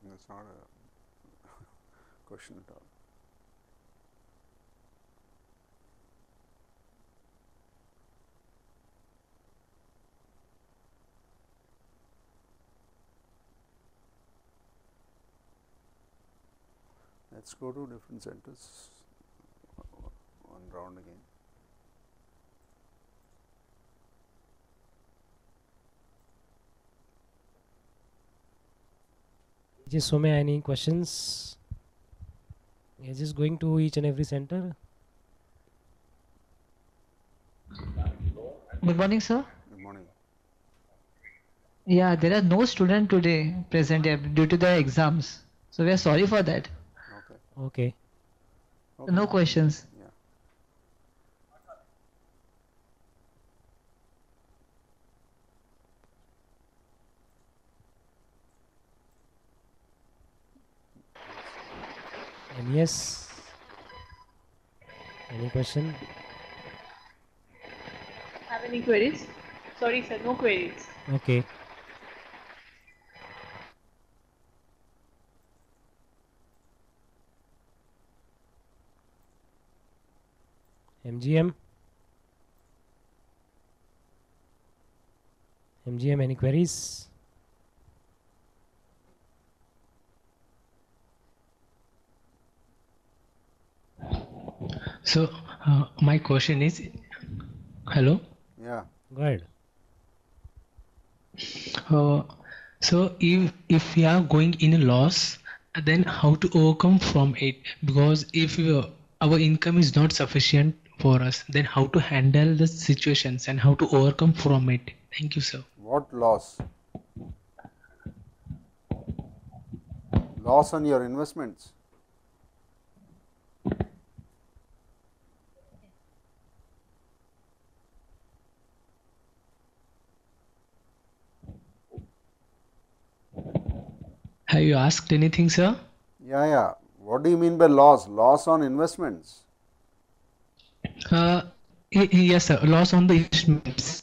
That's not a question at all. Let's go to different centers, one round again. Just so any questions? You're just going to each and every center. Good morning, sir. Good morning. Yeah, there are no students today present here due to the exams. So we are sorry for that. Okay. No questions. Yeah. And yes. Any question? Have any queries? Sorry, sir, no queries. Okay. MGM? MGM, any queries? So my question is, hello? Yeah. Go ahead. So if we are going in a loss, then how to overcome from it? Because if our income is not sufficient for us, then how to handle the situations and how to overcome from it? Thank you, sir. What loss? Loss on your investments. Have you asked anything, sir? Yeah. What do you mean by loss? Loss on investments. Yes, sir. Loss on the investments.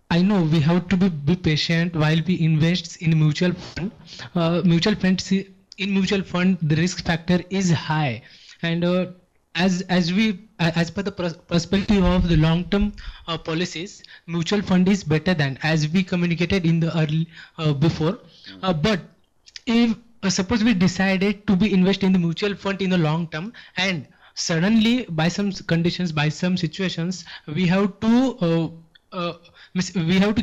I know we have to be patient while we invest in mutual fund. In mutual fund, the risk factor is high, and as per the perspective of the long-term policies, mutual fund is better than, as we communicated in the early before. But if suppose we decided to be invest in the mutual fund in the long term, and suddenly by some conditions, by some situations, we have to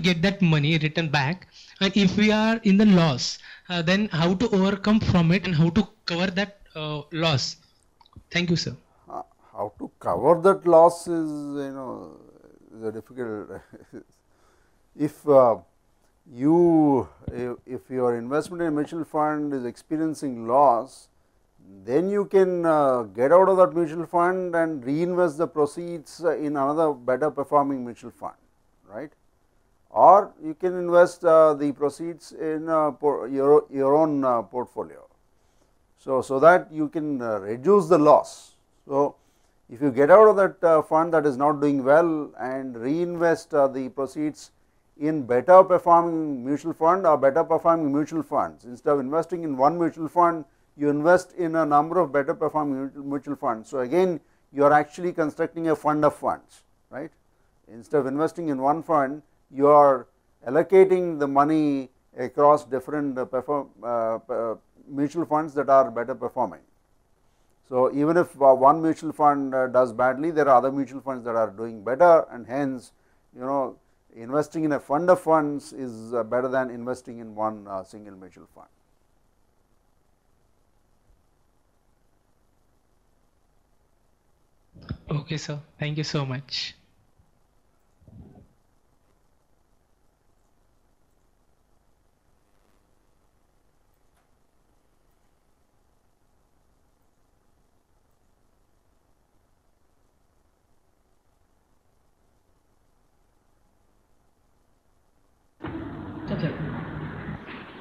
get that money returned back, and if we are in the loss, then how to overcome from it and how to cover that loss? Thank you, sir. How to cover that loss is, is a difficult. If your investment in a mutual fund is experiencing loss, then you can get out of that mutual fund and reinvest the proceeds in another better performing mutual fund, right? Or you can invest the proceeds in your own portfolio, so that you can reduce the loss. So if you get out of that fund that is not doing well and reinvest the proceeds in better performing mutual fund or better performing mutual funds, instead of investing in one mutual fund, you invest in a number of better performing mutual funds. So again, you are actually constructing a fund of funds, right? Instead of investing in one fund, you are allocating the money across different mutual funds that are better performing. So even if one mutual fund does badly, there are other mutual funds that are doing better, and hence, investing in a fund of funds is better than investing in one single mutual fund. Okay, sir. Thank you so much.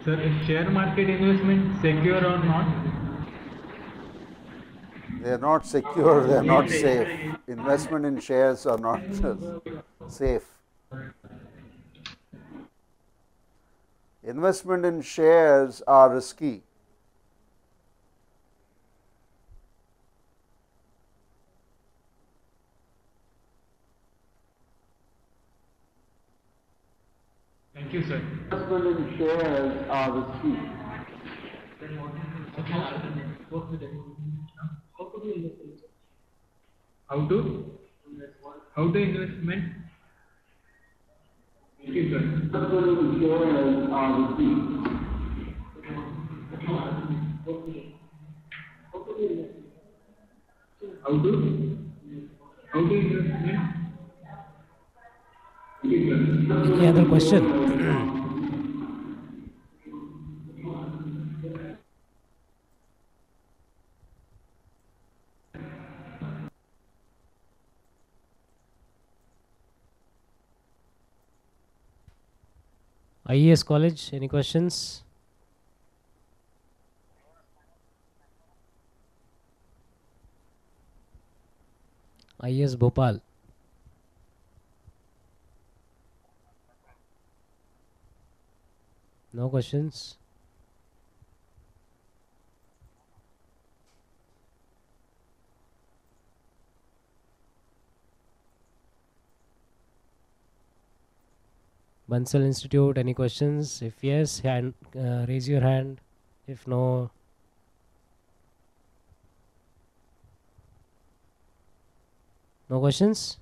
Sir, is share market investment secure or not? They are not secure, they are not safe. Investment in shares are not safe. Investment in shares are risky. Thank you, sir. Investment in shares are risky. How to investment? Thank you, sir. Investment in shares are risky. How to investment? Any other question? IES College, any questions? IES Bhopal. No questions? Bansal Institute, any questions? If yes, raise your hand. If no, no questions?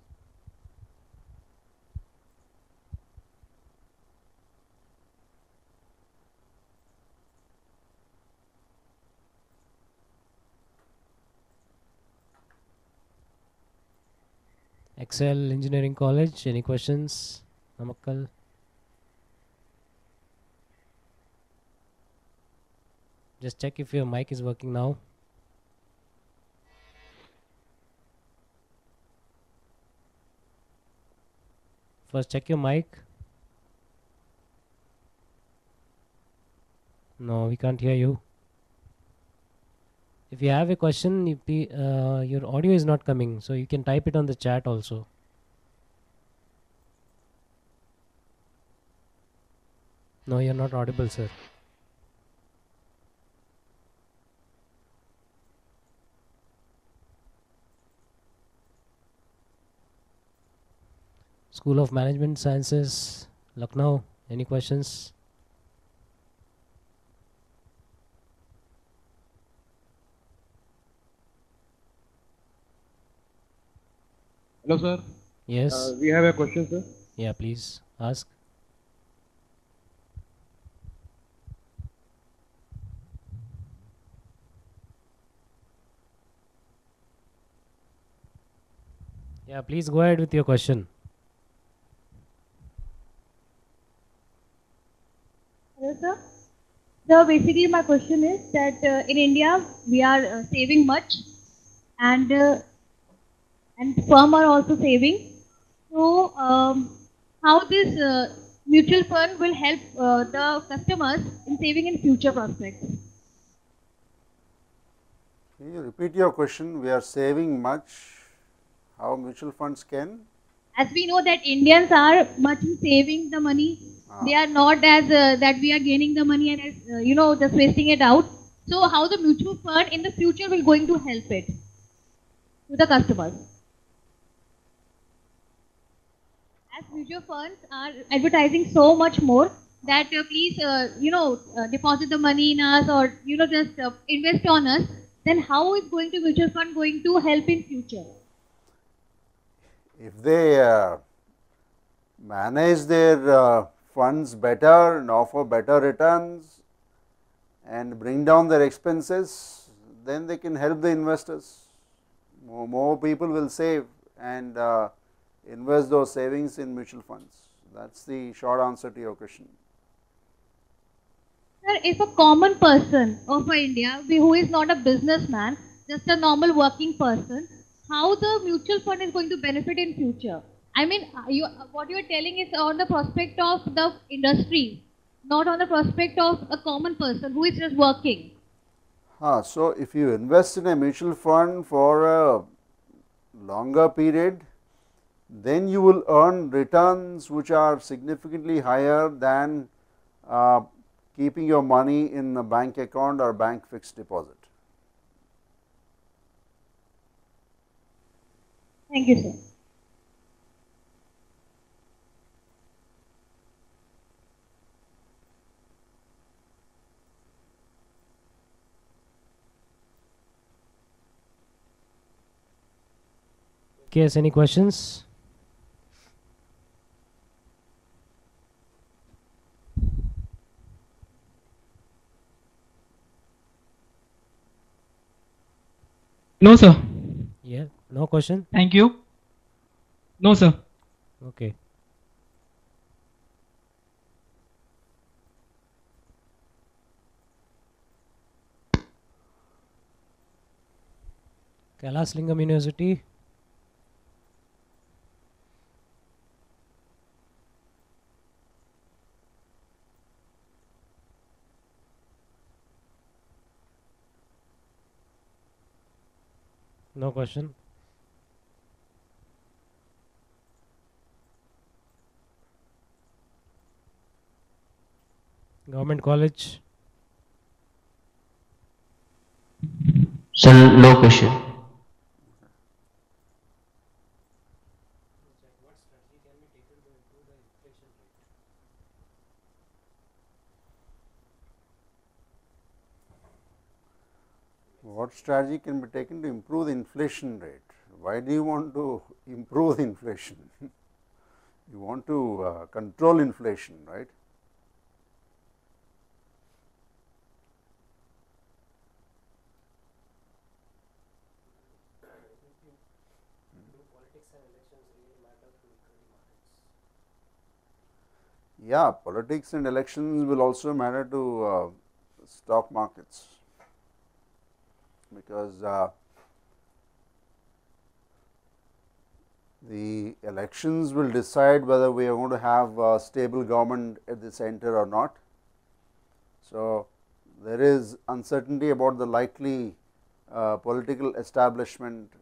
Excel Engineering College, any questions? Namakkal. Just check if your mic is working now. First check your mic. No, we can't hear you. If you have a question, your audio is not coming, so you can type it on the chat also. No, you're not audible, sir. School of Management Sciences, Lucknow, any questions? Hello, sir. Yes. We have a question, sir. Yeah, please ask. Yeah, please go ahead with your question. Hello, sir. So basically, my question is that in India we are saving much, and firm are also saving. So how this mutual fund will help the customers in saving in future prospects? Can you repeat your question? We are saving much. How mutual funds can? As we know that Indians are much in saving the money. They are not as that we are gaining the money and as, just wasting it out. So how the mutual fund in the future will going to help it to the customers? As mutual funds are advertising so much more that please, deposit the money in us or, just invest on us, then how is going to mutual fund going to help in future? If they manage their funds better and offer better returns and bring down their expenses, then they can help the investors. More people will save and invest those savings in mutual funds. That is the short answer to your question. Sir, if a common person of India who is not a businessman, just a normal working person, how the mutual fund is going to benefit in future? I mean, what you are telling is on the prospect of the industry, not on the prospect of a common person who is just working. So, if you invest in a mutual fund for a longer period, then you will earn returns which are significantly higher than keeping your money in a bank account or bank fixed deposit. Thank you, sir. Yes, any questions? No, sir. Yeah, no question? Thank you. No, sir. Okay. Kailaslingam University. No question. Government college. Sir, no question. What strategy can be taken to improve the inflation rate? Why do you want to improve the inflation? You want to control inflation, right? Yeah, politics and elections will also matter to stock markets, because the elections will decide whether we are going to have a stable government at the center or not. So, there is uncertainty about the likely political establishment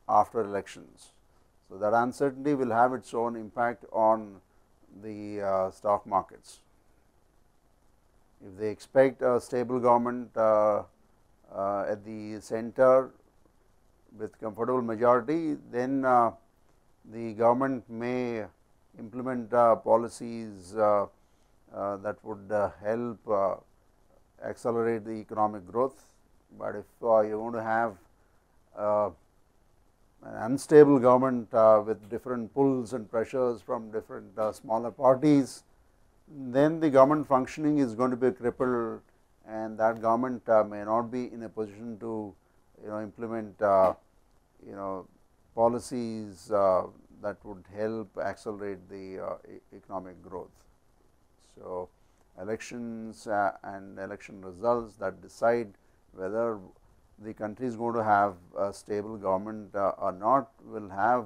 after elections. So, that uncertainty will have its own impact on the stock markets. If they expect a stable government at the center with comfortable majority, then the government may implement policies that would help accelerate the economic growth. But if you are going to have an unstable government with different pulls and pressures from different smaller parties, then the government functioning is going to be crippled, and that government may not be in a position to implement policies that would help accelerate the economic growth. So, elections and election results that decide whether the country is going to have a stable government or not will have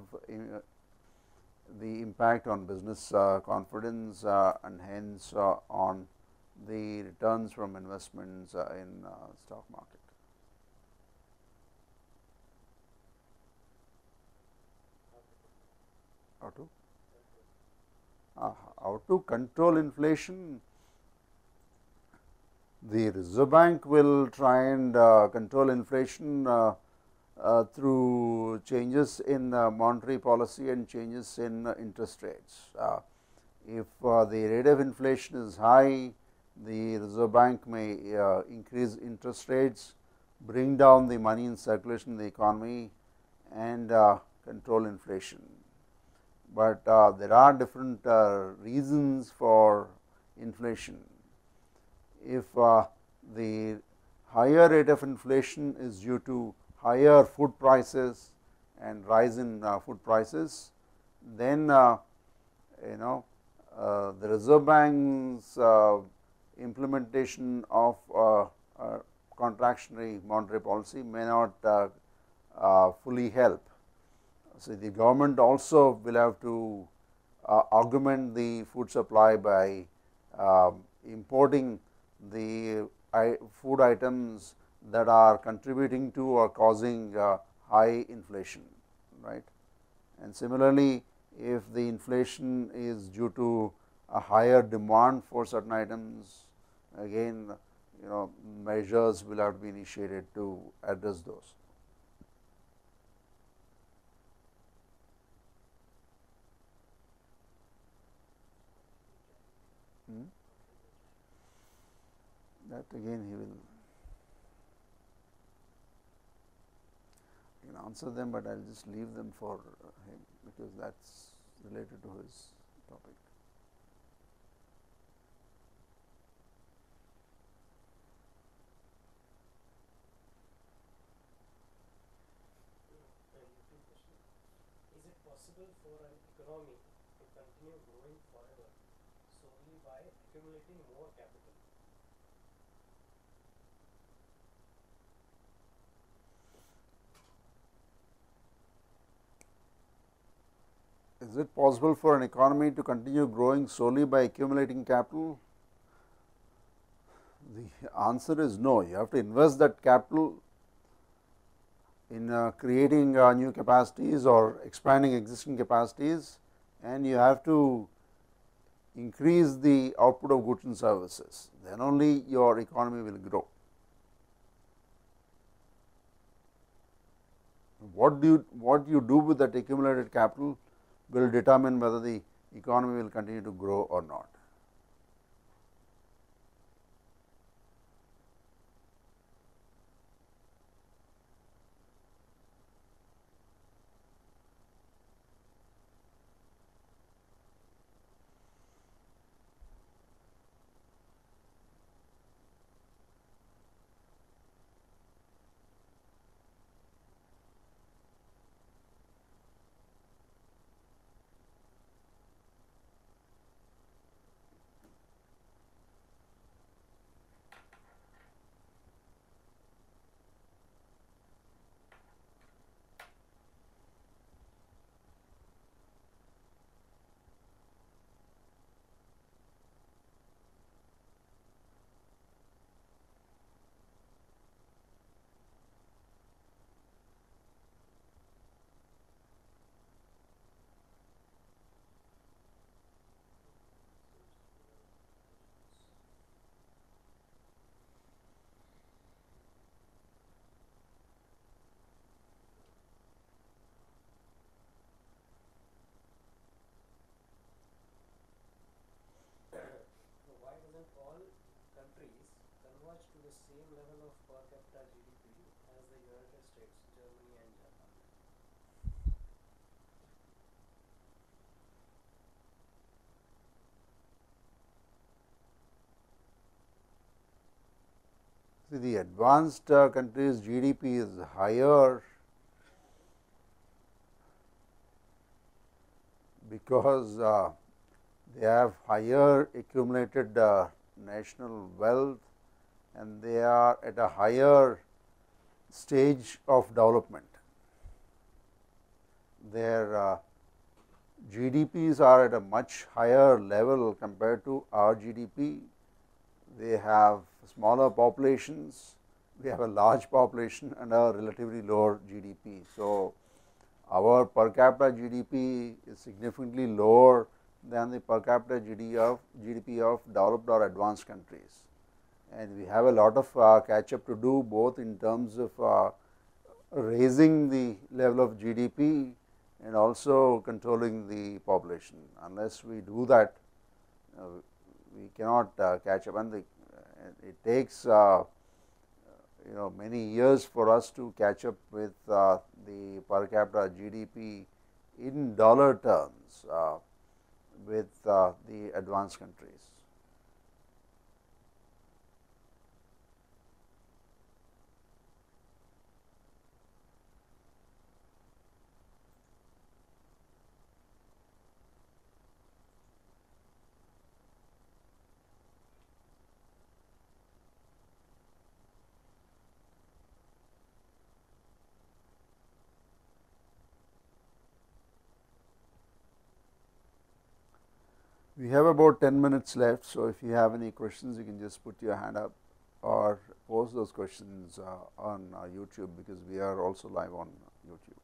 the impact on business confidence and hence on the returns from investments in stock market. How to control inflation? The Reserve Bank will try and control inflation through changes in monetary policy and changes in interest rates. If the rate of inflation is high, the Reserve Bank may increase interest rates, bring down the money in circulation in the economy, and control inflation. But there are different reasons for inflation. If the higher rate of inflation is due to higher food prices and rise in food prices, then the Reserve Bank's implementation of contractionary monetary policy may not fully help. So, the government also will have to augment the food supply by importing the food items that are contributing to or causing high inflation, right. And similarly, if the inflation is due to a higher demand for certain items, again measures will have to be initiated to address those. That again he will answer them, but I will just leave them for him because that is related to his topic. Is it possible for an economy to continue growing forever solely by accumulating more capital? Is it possible for an economy to continue growing solely by accumulating capital? The answer is no. You have to invest that capital in creating new capacities or expanding existing capacities, and you have to increase the output of goods and services. Then only your economy will grow. What you do with that accumulated capital will determine whether the economy will continue to grow or not. See, the advanced countries GDP is higher because they have higher accumulated national wealth and they are at a higher stage of development. Their GDPs are at a much higher level compared to our GDP. They have smaller populations, we have a large population and a relatively lower GDP. So, our per capita GDP is significantly lower than the per capita GDP of developed or advanced countries, and we have a lot of catch up to do, both in terms of raising the level of GDP and also controlling the population. Unless we do that, we cannot catch up, and it takes many years for us to catch up with the per capita GDP in dollar terms with the advanced countries. We have about 10 minutes left. So, if you have any questions, you can just put your hand up or post those questions on YouTube, because we are also live on YouTube.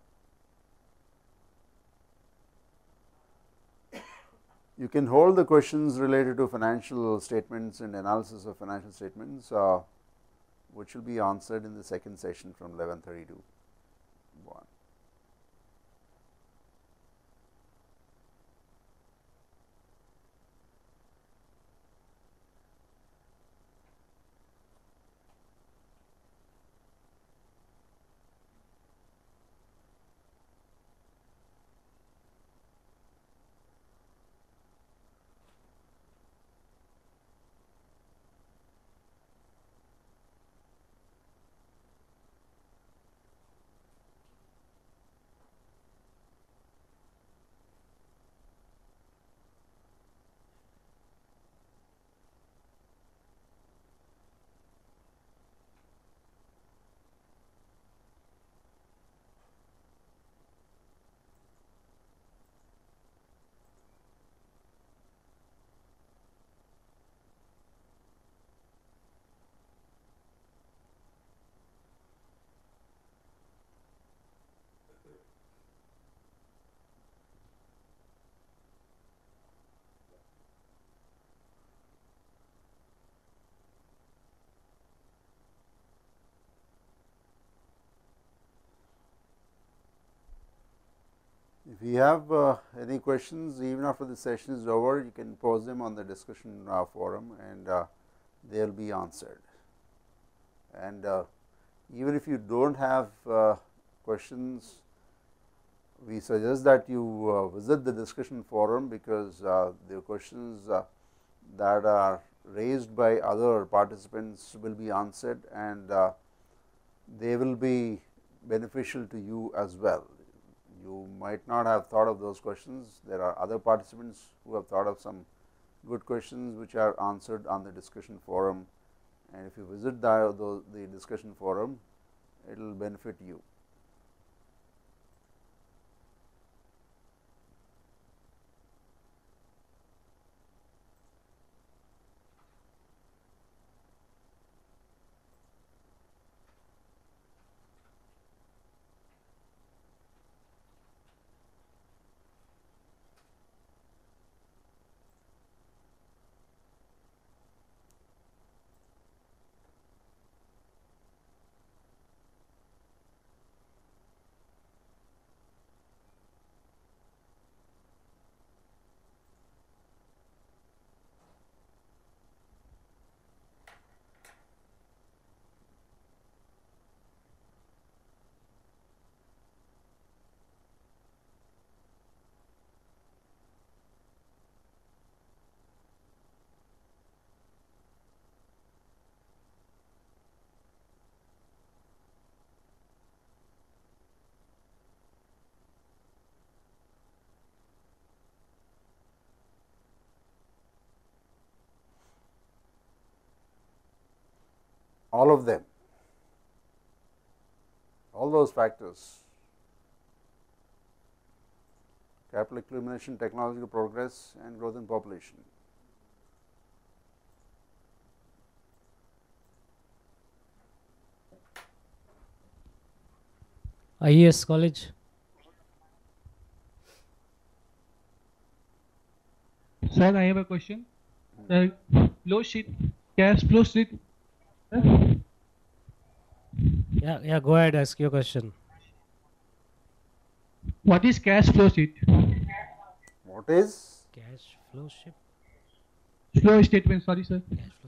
You can hold the questions related to financial statements and analysis of financial statements, which will be answered in the second session from 11:30 to 1. If you have any questions, even after the session is over, you can post them on the discussion forum, and they will be answered. And even if you do not have questions, we suggest that you visit the discussion forum, because the questions that are raised by other participants will be answered, and they will be beneficial to you as well. You might not have thought of those questions. There are other participants who have thought of some good questions which are answered on the discussion forum, and if you visit the discussion forum, it will benefit you. All of them, all those factors: capital accumulation, technological progress, and growth in population. IES college. Sir, I have a question. Flow sheet, cash flow sheet. Yeah, go ahead, ask your question. What is cash flow sheet? What is? Cash flow sheet. Flow statement, sorry sir.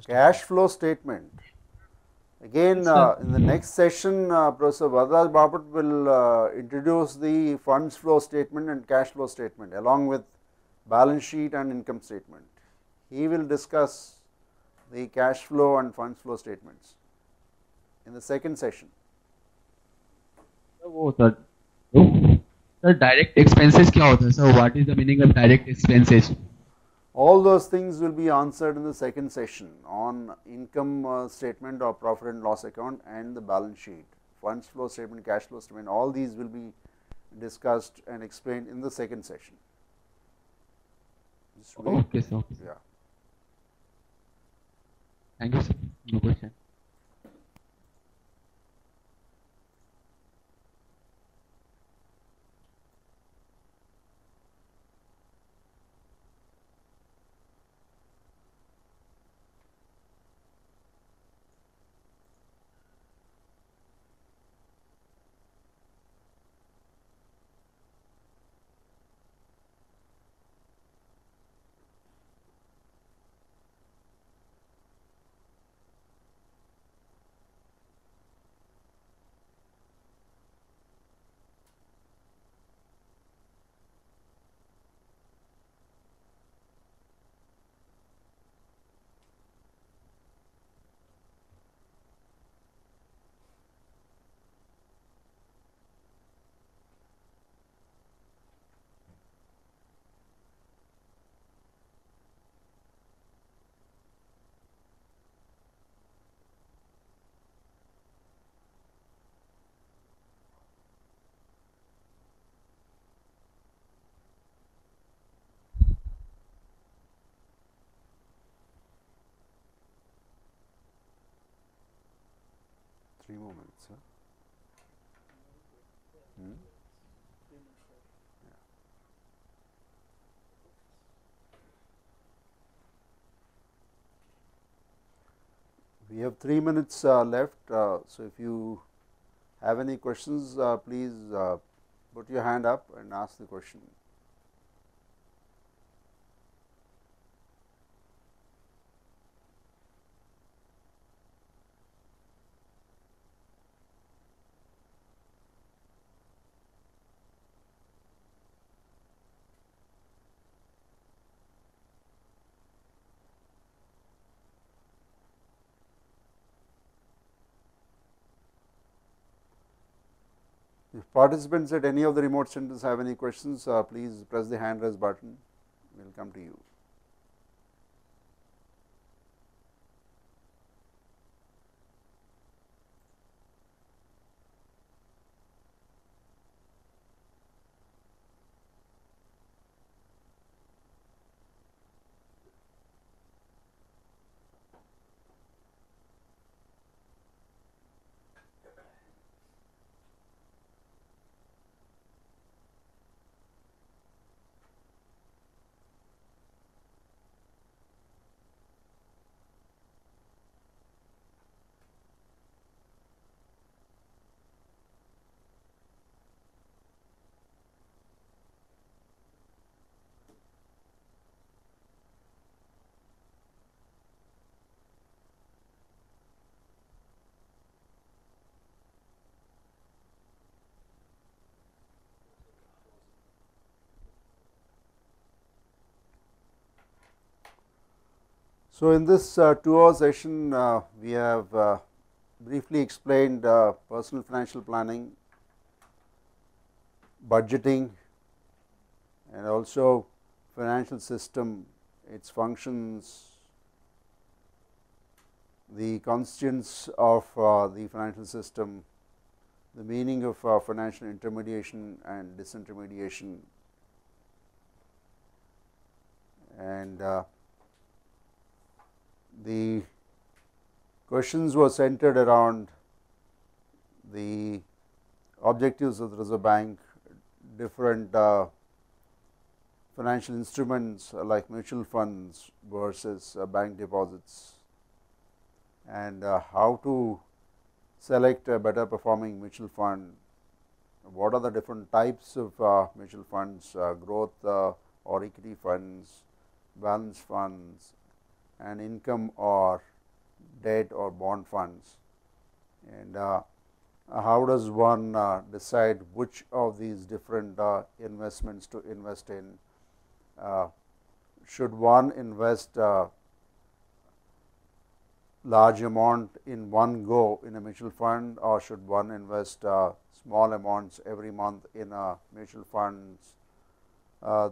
Cash flow statement. Again, in the next session, Professor Vadraj Bapat will introduce the funds flow statement and cash flow statement along with balance sheet and income statement. He will discuss the cash flow and funds flow statements in the second session. Sir, direct expenses क्या होता है? So what is the meaning of direct expenses? All those things will be answered in the second session on income statement or profit and loss account and the balance sheet, funds flow statement, cash flow statement. All these will be discussed and explained in the second session. Okay, sir. Yeah. Thank you, sir. No question. 3 more minutes. Huh? We have 3 minutes left. So, if you have any questions, please put your hand up and ask the question. If participants at any of the remote centers have any questions, please press the hand raise button. We will come to you. So, in this 2-hour session, we have briefly explained personal financial planning, budgeting, and also financial system, its functions, the constituents of the financial system, the meaning of financial intermediation and disintermediation, and the questions were centered around the objectives of the Reserve Bank, different financial instruments like mutual funds versus bank deposits, and how to select a better performing mutual fund, what are the different types of mutual funds, growth or equity funds, balance funds, and income or debt or bond funds, and how does one decide which of these different investments to invest in. Should one invest large amount in one go in a mutual fund, or should one invest small amounts every month in mutual funds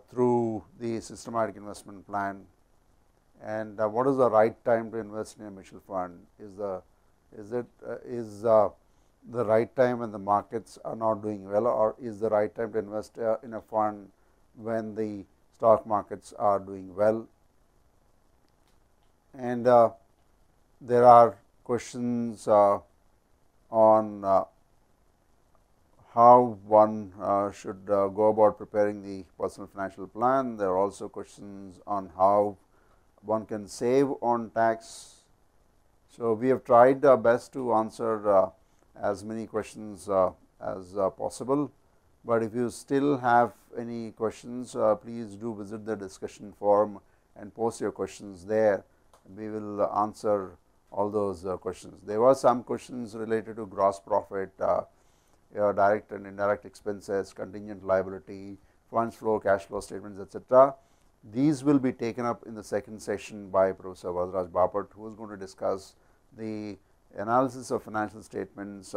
through the systematic investment plan? And what is the right time to invest in a mutual fund? Is the right time when the markets are not doing well, or is the right time to invest in a fund when the stock markets are doing well? And there are questions on how one should go about preparing the personal financial plan. There are also questions on how one can save on tax. So, we have tried our best to answer as many questions as possible, but if you still have any questions, please do visit the discussion forum and post your questions there. We will answer all those questions. There were some questions related to gross profit, direct and indirect expenses, contingent liability, funds flow, cash flow statements, etc. These will be taken up in the second session by Professor Vadraj Bapat, who is going to discuss the analysis of financial statements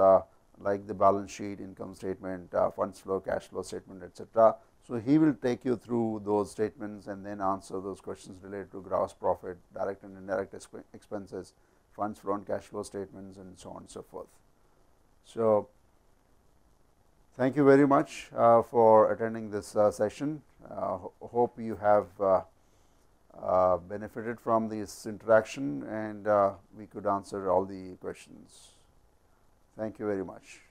like the balance sheet, income statement, funds flow, cash flow statement, etc. So, he will take you through those statements and then answer those questions related to gross profit, direct and indirect expenses, funds flow and cash flow statements, and so on and so forth. So, thank you very much for attending this session. Hope you have benefited from this interaction, and we could answer all the questions. Thank you very much.